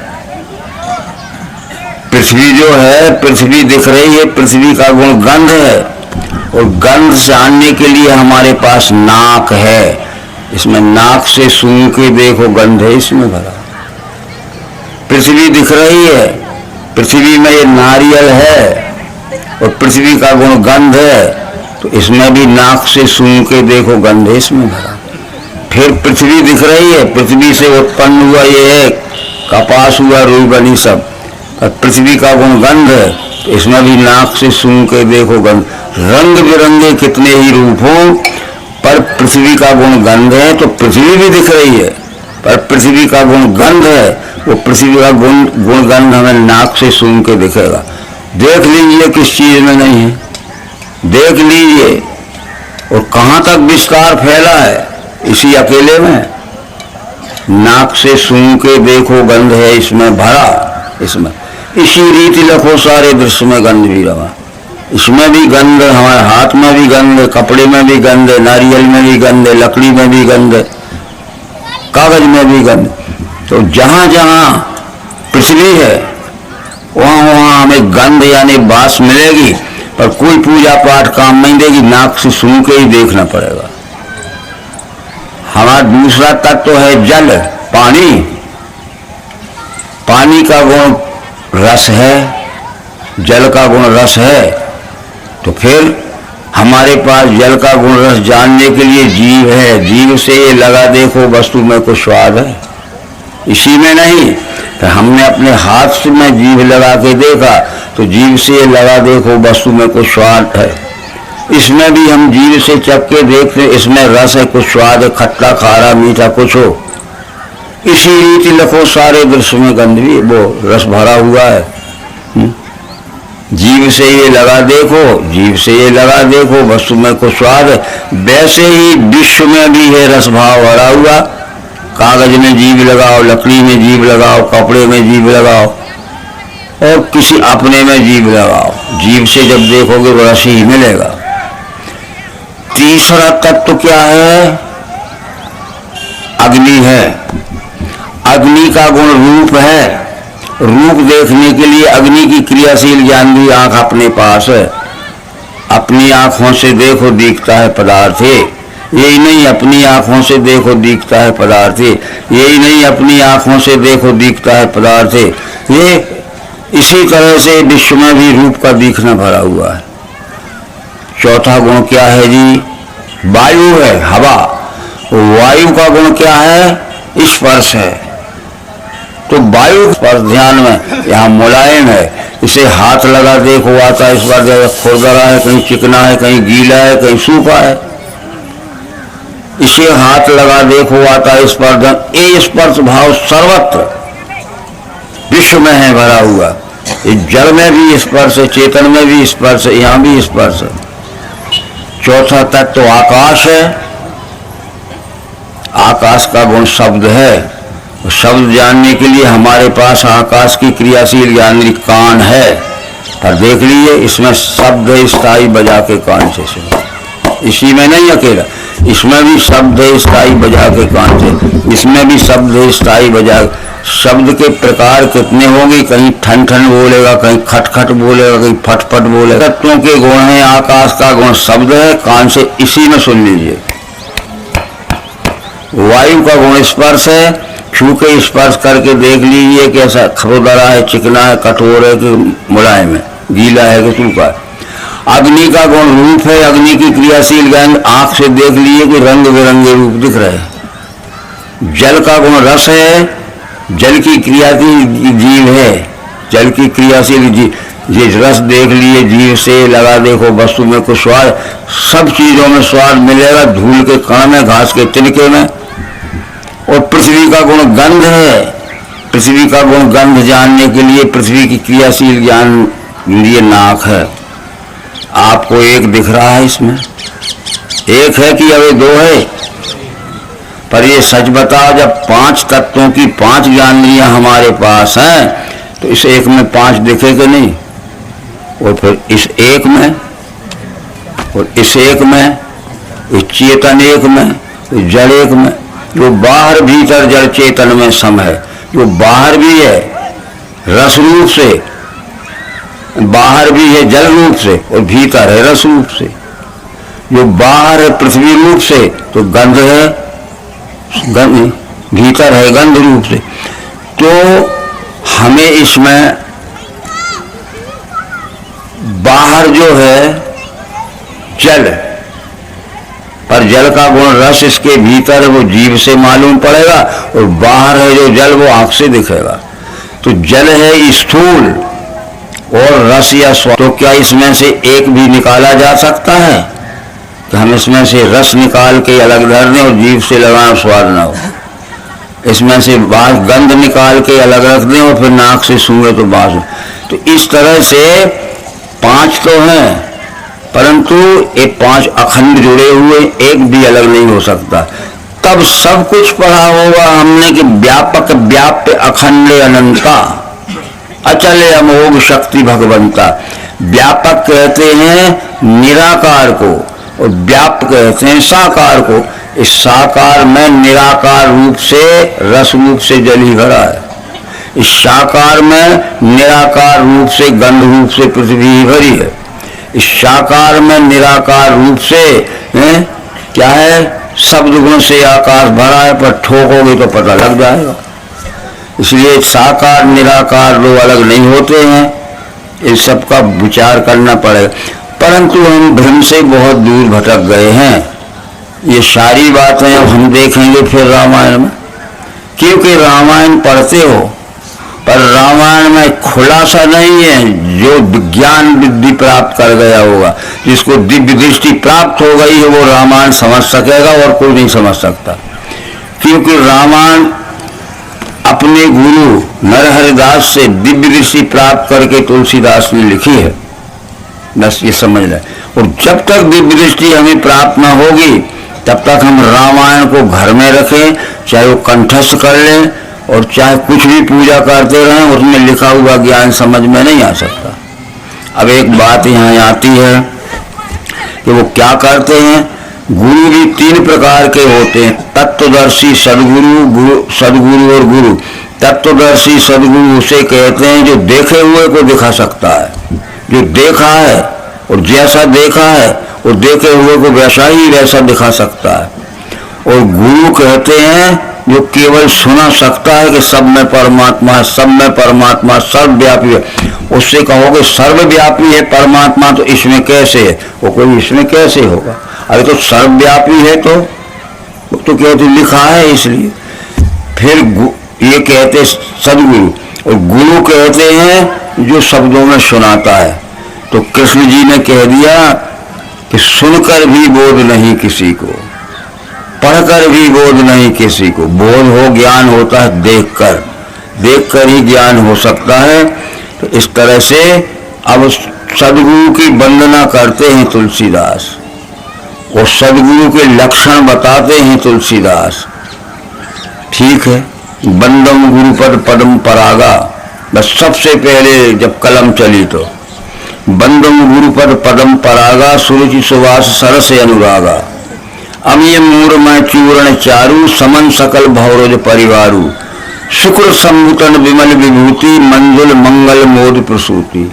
पृथ्वी जो है, पृथ्वी दिख रही है, पृथ्वी का गुण गंध है और गंध जानने के लिए हमारे पास नाक है। इसमें नाक से सूंघ के देखो, गंध है इसमें भरा। पृथ्वी दिख रही है, पृथ्वी में ये नारियल है और पृथ्वी का गुण गंध है, तो इसमें भी नाक से सूंघ के देखो, गंध है इसमें भरा। फिर पृथ्वी दिख रही है, पृथ्वी से उत्पन्न हुआ ये है, कपास हुआ, रुई बनी सब, पृथ्वी का गुण गंध है, तो इसमें भी नाक से सूंघ के देखो, गंध। रंग बिरंगे कितने ही रूप हों, पर पृथ्वी का गुण गंध है, तो पृथ्वी भी दिख रही है, पर पृथ्वी का गुण गंध है, वो पृथ्वी का गुण गंध हमें नाक से सूंघ के दिखेगा। देख लीजिए किस चीज में नहीं है, देख लीजिए। और कहाँ तक विस्तार फैला है, इसी अकेले में। नाक से सूंघ के देखो, गंध है इसमें भरा, इसमें इसी रीति लखो सारे दृश्य में गंध भी रहा। इसमें भी गंध, हमारे हाथ में भी गंध, कपड़े में भी गंध, नारियल में भी गंध, लकड़ी में भी गंध, कागज में भी गंध। तो जहां जहां पृथ्वी है वहां वहां हमें गंध यानी बास मिलेगी, पर कोई पूजा पाठ काम नहीं देगी, नाक से सूंघ के ही देखना पड़ेगा। हमारा दूसरा तत्व है जल, पानी। पानी का गुण रस है, जल का गुण रस है, तो फिर हमारे पास जल का गुण रस जानने के लिए जीव है। जीव से ये लगा देखो वस्तु में कुछ स्वाद है, इसी में नहीं। तो हमने अपने हाथ से में जीभ लगा के देखा, तो जीभ से ये लगा देखो वस्तु में कुछ स्वाद है। इसमें भी हम जीभ से चख के देखते, इसमें रस है, कुछ स्वाद है, खट्टा खारा मीठा कुछ हो। इसी रीति लखो सारे दृश्य में गंध भी वो रस भरा हुआ है। जीव से ये लगा देखो, जीव से ये लगा देखो वस्तु में कुछ स्वाद है। वैसे ही विश्व में भी है रस भाव भरा हुआ। कागज में जीभ लगाओ, लकड़ी में जीभ लगाओ, कपड़े में जीभ लगाओ और किसी अपने में जीभ लगाओ, जीभ से जब देखोगे वो रस ही मिलेगा। तीसरा तत्व क्या है? अग्नि है। अग्नि का गुण रूप है। रूप देखने के लिए अग्नि की क्रियाशील ज्ञान भी आंख अपने पास है। अपनी आंखों से देखो दिखता है पदार्थ है, यही नहीं अपनी आंखों से देखो दिखता है पदार्थ है, यही नहीं अपनी आंखों से देखो दिखता है पदार्थ है। ये इसी तरह से विश्व में भी रूप का दिखना भरा हुआ है। चौथा गुण क्या है जी? वायु है, हवा। वायु का गुण क्या है? स्पर्श है। तो वायु स्पर्श ध्यान में यहाँ मुलायम है, इसे हाथ लगा देखो आता है, इस बार जगह खुरदरा है, कहीं चिकना है, कहीं गीला है, कहीं सूखा है। इसे हाथ लगा देखो आता है स्पर्श। ये स्पर्श भाव सर्वत्र विश्व में है भरा हुआ। इस जल में भी स्पर्श है, चेतन में भी स्पर्श है, यहाँ भी स्पर्श है। चौथा तत्व तो आकाश है। आकाश का गुण शब्द है। शब्द जानने के लिए हमारे पास आकाश की क्रियाशील यानी कान है, पर देख लीजिए इसमें शब्द है स्थायी बजा के कान से सुनो। इसी में नहीं अकेला, इसमें भी शब्द है स्थायी बजा के कान से, इसमें भी शब्द है स्थायी बजा। शब्द के प्रकार कितने होंगे, कहीं ठन ठन बोलेगा, कहीं खट खट बोलेगा, कहीं फट फट बोलेगा। तत्वों के गुण है, आकाश का गुण शब्द है, कान से इसी में सुन लीजिए। वायु का गुण स्पर्श है, छू के स्पर्श करके देख लीजिए कैसा खरोदरा है, चिकना है, कठोर है कि मुलायम है, गीला है कि सूखा है। अग्नि का गुण रूप है, अग्नि की क्रियाशील गंध, आंख से देख लीजिए कि रंग बिरंगे रूप दिख रहे हैं। जल का गुण रस है, जल की क्रियाशील जीव है, जल की क्रियाशील जीव। ये रस देख लिए, जीव से लगा देखो, वस्तु में कुछ स्वाद, सब चीजों में स्वाद मिलेगा, धूल के कण में, घास के तिनके में। और पृथ्वी का गुण गंध है, पृथ्वी का गुण गंध जानने के लिए पृथ्वी की क्रियाशील ज्ञान लिए नाक है। आपको एक दिख रहा है, इसमें एक है कि अभी दो है? पर ये सच बताओ, जब 5 तत्वों की 5 ज्ञानेंद्रियां हमारे पास हैं तो इस एक में 5 दिखे कि नहीं? और फिर इस एक में, और इस एक में, इस चेतन एक में, इस जड़ एक में, जो बाहर भीतर जड़ चेतन में सम है, जो बाहर भी है रस रूप से, बाहर भी है जल रूप से, और भीतर है रस रूप से। जो बाहर है पृथ्वी रूप से तो गंध है, गंध भीतर है गंध रूप से। तो हमें इसमें बाहर जो है जल, पर जल का गुण रस इसके भीतर वो जीव से मालूम पड़ेगा, और बाहर है जो जल वो आंख से दिखेगा। तो जल है स्थूल और रस या स्वाद। तो क्या इसमें से एक भी निकाला जा सकता है कि हम इसमें से रस निकाल के अलग धर दें और जीव से लगाना स्वाद ना हो? इसमें से बाहर गंध निकाल के अलग रख दें और फिर नाक से सूंघे तो बास हो? तो इस तरह से 5 तो हैं, परंतु ये 5 अखंड जुड़े हुए, एक भी अलग नहीं हो सकता। तब सब कुछ पढ़ा होगा हमने कि व्यापक व्याप्य अखंड अनंता अचल अमोघ शक्ति भगवंता। व्यापक कहते हैं निराकार को, और व्याप्त कहते हैं साकार को। इस साकार में निराकार रूप से रस रूप से जल ही भरा है, इस साकार में निराकार रूप से गंध रूप से पृथ्वी ही भरी है, इस साकार में निराकार रूप से क्या है, शब्द गुण से आकाश भरा है। पर ठोकोगे तो पता लग जाएगा। इसलिए साकार निराकार दो अलग नहीं होते हैं, इन सब का विचार करना पड़ेगा। परंतु हम भ्रम से बहुत दूर भटक गए हैं। ये सारी बातें अब हम देखेंगे फिर रामायण में, क्योंकि रामायण पढ़ते हो पर रामायण में खुलासा नहीं है। जो ज्ञान विद्धि प्राप्त कर गया होगा, जिसको दिव्य दृष्टि प्राप्त हो गई है, वो रामायण समझ सकेगा और कोई नहीं समझ सकता। क्योंकि रामायण अपने गुरु नरहरिदास से दिव्य दृष्टि प्राप्त करके तुलसीदास ने लिखी है, बस ये समझ लें। और जब तक दिव्य दृष्टि हमें प्राप्त न होगी तब तक हम रामायण को घर में रखें, चाहे वो कंठस्थ कर लें और चाहे कुछ भी पूजा करते रहें, उसमें लिखा हुआ ज्ञान समझ में नहीं आ सकता। अब एक बात यहाँ आती है कि वो क्या करते हैं। गुरु भी 3 प्रकार के होते हैं, तत्वदर्शी सदगुरु, सदगुरु और गुरु। तत्वदर्शी सदगुरु उसे कहते हैं जो देखे हुए को दिखा सकता है, जो देखा है और जैसा देखा है वो देखे हुए को वैसा ही वैसा दिखा सकता है। और गुरु कहते हैं जो केवल सुना सकता है कि सब में परमात्मा है, सब में परमात्मा सर्वव्यापी है। उससे कहोगे सर्वव्यापी है परमात्मा तो इसमें कैसे है? वो कोई इसमें कैसे होगा? अरे तो सर्वव्यापी है तो कहते लिखा है इसलिए। फिर ये कहते सदगुरु, और गुरु कहते हैं जो शब्दों में सुनाता है। तो कृष्ण जी ने कह दिया कि सुनकर भी बोध नहीं किसी को, पढ़कर भी बोध नहीं किसी को। बोध हो ज्ञान होता है देखकर, देखकर ही ज्ञान हो सकता है। तो इस तरह से अब सदगुरु की वंदना करते हैं तुलसीदास, और सदगुरु के लक्षण बताते हैं तुलसीदास। ठीक है, बंदम गुरुपद पदम परागा, बस सबसे पहले जब कलम चली तो बंदम गुरुपद पदम परागा, सुरुचि सुवास सरस अनुरागा, अमीय मूर में चूर्ण चारु, समन सकल भौरज परिवारु, शुक्र संभुतन विमल विभूति, मंजुल मंगल मोद प्रसूति,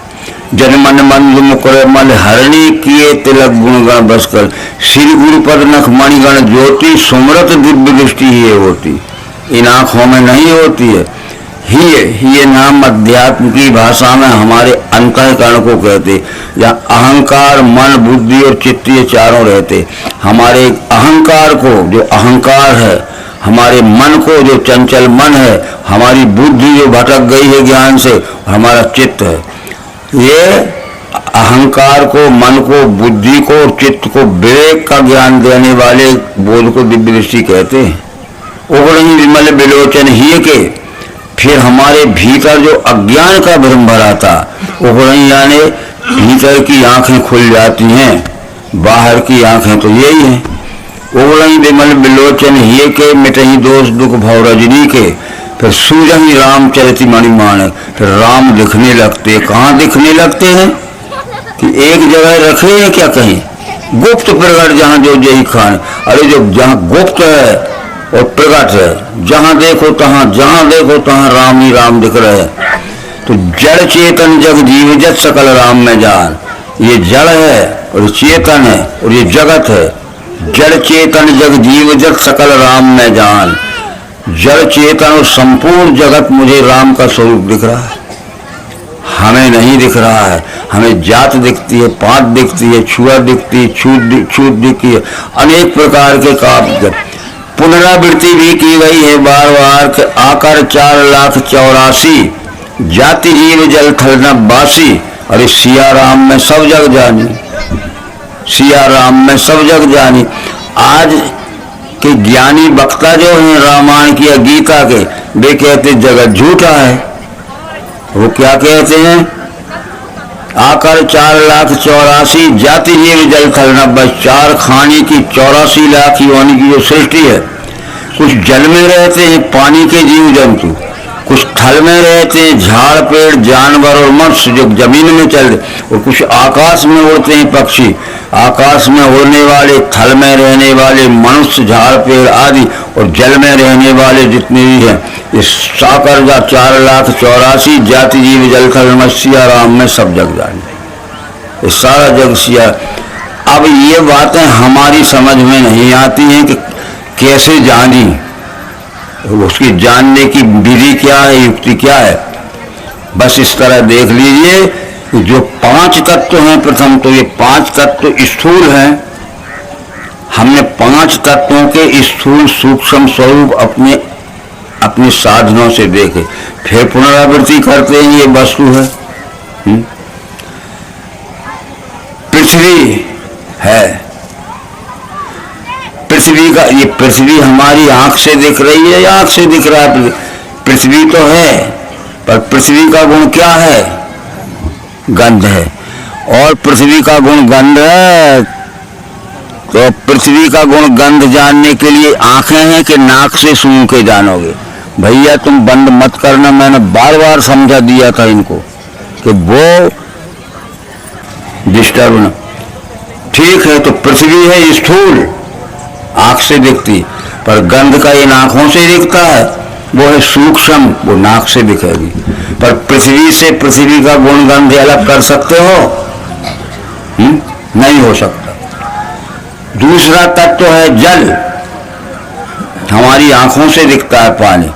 जनमन मंद मुकुर मल हरणी, किए तिलक गुणगण बसकर, श्री गुरुपद नख मणिगण ज्योति, सुमरत दिव्य दृष्टि ही होती। इन आंखों में नहीं होती है। ही नाम अध्यात्म की भाषा में हमारे अंतःकरण को कहते, जहाँ अहंकार मन बुद्धि और चित्त ये चारों रहते। हमारे अहंकार को, जो अहंकार है, हमारे मन को, जो चंचल मन है, हमारी बुद्धि जो भटक गई है ज्ञान से, हमारा चित्त है। ये अहंकार को, मन को, बुद्धि को और चित्त को विवेक का ज्ञान देने वाले बोध को दिव्य दृष्टि कहते हैं। उगड़ी विमल विलोचन ही के, फिर हमारे भीतर जो अज्ञान का भ्रम भरा था, उगड़ी यानी भीतर की आंखें खुल जाती हैं, बाहर की आंखें तो यही हैं। उगड़ी विमल विलोचन ही के, मिटही दोष दुख भव रजनी के, फिर सूझही राम चरित मणिमाणक, फिर राम दिखने लगते। कहाँ दिखने लगते हैं कि एक जगह रखे हैं क्या कहीं? गुप्त प्रकट जहाँ जो जही खान, अरे जो जहाँ गुप्त है और प्रकट है, जहाँ देखो तहाँ राम ही राम दिख रहे हैं। तो जड़ चेतन जग जीव जत सकल राम में जान, ये जड़ है और चेतन है और ये जगत है। जड़ चेतन जग जीव जत सकल राम में जान, जड़ चेतन और संपूर्ण जगत मुझे राम का स्वरूप दिख रहा है, हमें नहीं दिख रहा है। हमें जात दिखती है, पात दिखती है, छुआ दिखती है, छूत दिखती है, अनेक प्रकार के काम। पुनरावृत्ति भी की गई है बार बार, आकर 4,84,000 जाति जीव जल थल न बासी। अरे सिया राम में सब जग जानी, सिया राम में सब जग जानी। आज के ज्ञानी वक्ता जो हैं रामायण की या गीता के, वे कहते जगत झूठा है। वो क्या कहते हैं? आकर 4,84,000 जाति जीव जल थल न बस, 4 खाने की 84 लाख योनि की जो सृष्टि है। कुछ जल में रहते हैं पानी के जीव जंतु, कुछ थल में रहते हैं झाड़ पेड़ जानवर और मनुष्य जो जमीन में चल, और कुछ आकाश में उड़ते हैं पक्षी, आकाश में उड़ने वाले, थल में रहने वाले मनुष्य, झाड़ पेड़ आदि, और जल में रहने वाले जितने भी हैं। इस साकर जा 4,84,000 जाति जीव जल थल में सिया राम में सब जग जाने, ये सारा जग सिया। अब ये बातें हमारी समझ में नहीं आती हैं कि कैसे जानी, उसकी जानने की विधि क्या है, युक्ति क्या है। बस इस तरह देख लीजिए, जो 5 तत्व हैं, प्रथम तो ये 5 तत्व स्थूल हैं। हमने 5 तत्वों के स्थूल सूक्ष्म स्वरूप अपने साधनों से देखे, फिर पुनरावृत्ति करते हैं ये वस्तु है। पृथ्वी है, पृथ्वी का, ये पृथ्वी हमारी आंख से दिख रही है या आंख से दिख रहा है? पृथ्वी तो है, पर पृथ्वी का गुण क्या है? गंध है। और पृथ्वी का गुण गंध है, तो पृथ्वी का गुण गंध जानने के लिए आंखें हैं कि नाक से सूंघ के जानोगे? भैया तुम बंद मत करना, मैंने बार बार समझा दिया था इनको कि वो डिस्टर्ब न। ठीक है, तो पृथ्वी है स्थूल, आंख से दिखती, पर गंध का इन आंखों से दिखता है। वो है सूक्ष्म, वो नाक से दिखेगी। पर पृथ्वी से पृथ्वी का गुण गंध अलग कर सकते हो? नहीं हो सकता। दूसरा तत्व है जल, हमारी आंखों से दिखता है पानी,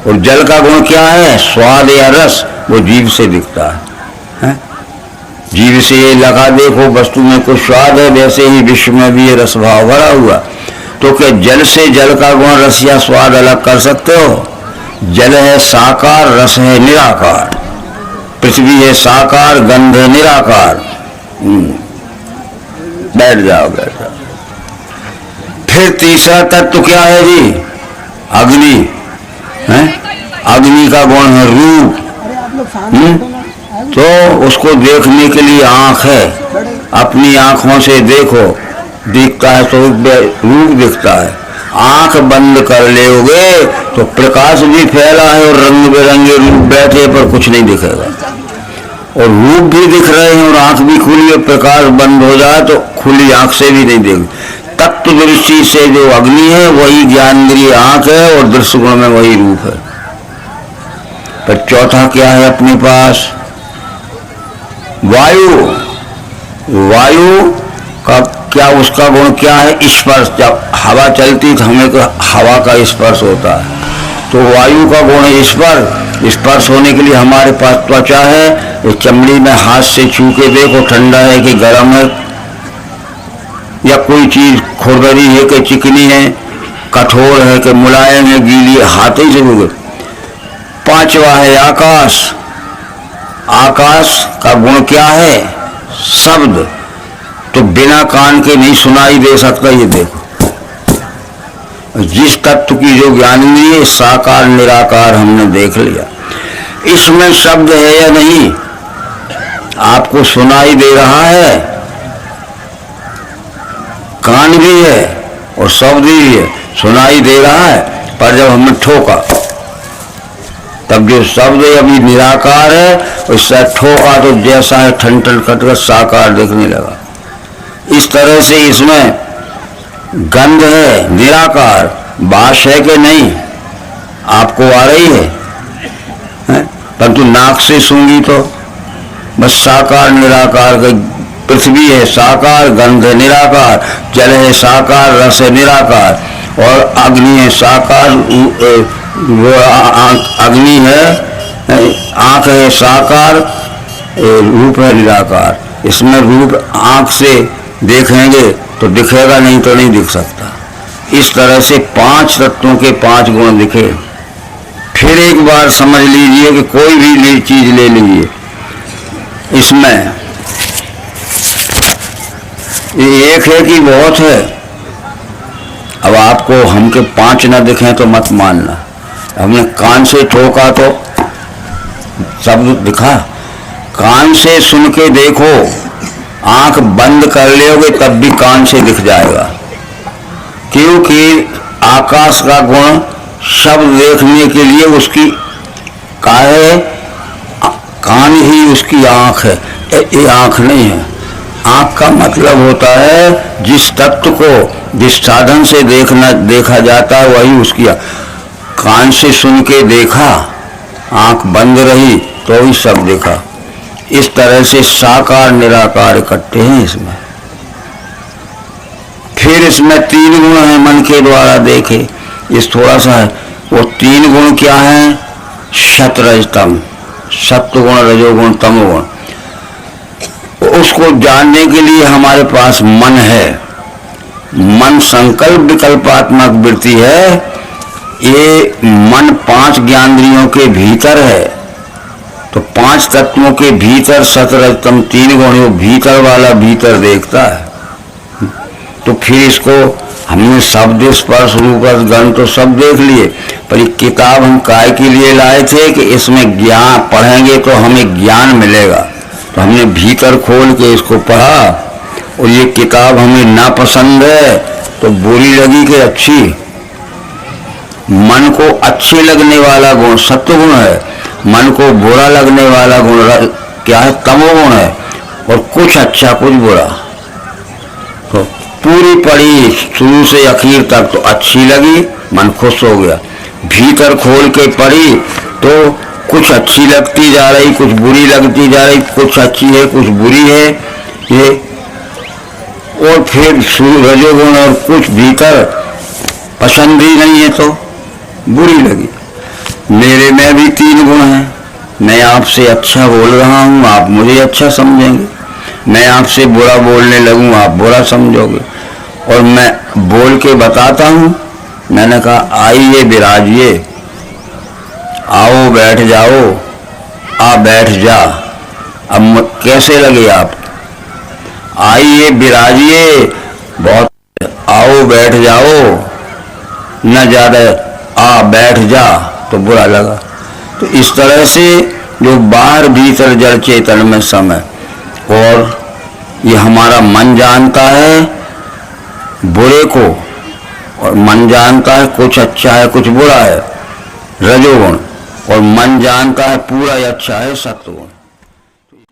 और जल का गुण क्या है? स्वाद या रस, वो जीभ से दिखता है। जीभ से ये लगा देखो वस्तु में कुछ स्वाद है, वैसे ही विश्व में भी ये रस भाव भरा हुआ। तो क्या जल से जल का गुण रस या स्वाद अलग कर सकते हो? जल है साकार, रस है निराकार। पृथ्वी है साकार, गंध है निराकार। बैठ जाओ। फिर तीसरा तत्व क्या है जी? अग्नि है। अग्नि का गुण है रूप। तो उसको देखने के लिए आंख है, अपनी आंखों से देखो, दिखता है तो रूप दिखता है। आंख बंद कर लोगे तो प्रकाश भी फैला है और रंग बिरंगे रूप बैठे पर कुछ नहीं दिखेगा, और रूप भी दिख रहे हैं और आंख भी खुली, और प्रकाश बंद हो जाए तो खुली आंख से भी नहीं देख। तत्व दृष्टि से जो अग्नि है वही ज्ञानेंद्रिय आंख है और दृश्य गुण में वही रूप है। पर चौथा क्या है अपने पास? वायु। वायु का क्या, उसका गुण क्या है? स्पर्श। जब हवा चलती तो हमें तो हवा का स्पर्श होता है, तो वायु का गुण है स्पर्श। स्पर्श होने के लिए हमारे पास त्वचा है, इस चमड़ी में हाथ से छू के देखो ठंडा है कि गर्म है, या कोई चीज खुरदरी है कि चिकनी है, कठोर है कि मुलायम है, गीली है, हाथ ही से छू। पांचवा है आकाश। आकाश का गुण क्या है? शब्द। तो बिना कान के नहीं सुनाई दे सकता। ये देखो, जिस तत्व की जो ज्ञानेंद्रिय साकार निराकार हमने देख लिया, इसमें शब्द है या नहीं? आपको सुनाई दे रहा है, कान भी है और शब्द भी है, सुनाई दे रहा है, पर जब हमने ठोका तब जो शब्द है अभी निराकार है, उससे ठोका तो जैसा है ठन ठन खटकर साकार दिखने लगा। इस तरह से इसमें गंध है निराकार, बास है कि नहीं आपको आ रही है, परंतु नाक से सूंघी तो बस साकार निराकार। पृथ्वी है साकार, गंध है निराकार, जल है साकार, रस है निराकार, और अग्नि है साकार, अग्नि है, आंख है साकार, रूप है निराकार। इसमें रूप आंख से देखेंगे तो दिखेगा, नहीं तो नहीं दिख सकता। इस तरह से पांच तत्वों के पांच गुण दिखे। फिर एक बार समझ लीजिए कि कोई भी चीज ले लीजिए, इसमें ये एक है कि बहुत है। अब आपको हमके पांच न दिखे तो मत मानना। हमने कान से ठोका तो शब्द दिखा, कान से सुन के देखो, आंख बंद कर लोगे तब भी कान से दिख जाएगा, क्योंकि आकाश का गुण शब्द देखने के लिए उसकी का है, कान ही उसकी आंख है, ये आंख नहीं है। आंख का मतलब होता है जिस तत्व को जिस साधन से देखा जाता है वही उसकी। कान से सुन के देखा, आंख बंद रही तो ही सब देखा। इस तरह से साकार निराकार इकट्ठे हैं इसमें। फिर इसमें तीन गुण हैं मन के द्वारा देखे, इस थोड़ा सा है। वो तीन गुण क्या हैं? सत रज तम, सत्व गुण, रजोगुण, तमोगुण। उसको जानने के लिए हमारे पास मन है। मन संकल्प विकल्पात्मक वृत्ति है। ये मन पांच ज्ञानेंद्रियों के भीतर है, तो पांच तत्वों के भीतर सतरजतम तीन गुण, भीतर वाला भीतर देखता है। तो फिर इसको हमने शब्द स्पर्श रूप गंध तो सब देख लिए, पर ये किताब हम काय के लिए लाए थे कि इसमें ज्ञान पढ़ेंगे तो हमें ज्ञान मिलेगा। तो हमने भीतर खोल के इसको पढ़ा, और ये किताब हमें ना पसंद है तो बुरी लगी कि अच्छी। मन को अच्छी लगने वाला गुण सत्वगुण है, मन को बुरा लगने वाला गुण क्या है? तमोगुण है। और कुछ अच्छा कुछ बुरा। तो पूरी पढ़ी शुरू से आखिर तक तो अच्छी लगी, मन खुश हो गया। भीतर खोल के पढ़ी तो कुछ अच्छी लगती जा रही, कुछ बुरी लगती जा रही, कुछ अच्छी है कुछ बुरी है ये। और फिर रजोगुण और कुछ भीतर पसंद ही नहीं है तो बुरी लगी। मेरे में भी तीन गुण हैं। मैं आपसे अच्छा बोल रहा हूँ, आप मुझे अच्छा समझेंगे। मैं आपसे बुरा बोलने लगूँ, आप बुरा समझोगे। और मैं बोल के बताता हूँ, मैंने कहा आइए विराजिए, आओ बैठ जाओ, आ बैठ जा। अब कैसे लगे आप? आइए विराजिए, बहुत, आओ बैठ जाओ, न ज्यादा आ बैठ जा तो बुरा लगा। तो इस तरह से जो बाहर भीतर जड़ चेतन में समय, और ये हमारा मन जानता है बुरे को और मन जानता है कुछ अच्छा है कुछ बुरा है, रजोगुण, और मन जानता है पूरा ही अच्छा है, सत्वगुण।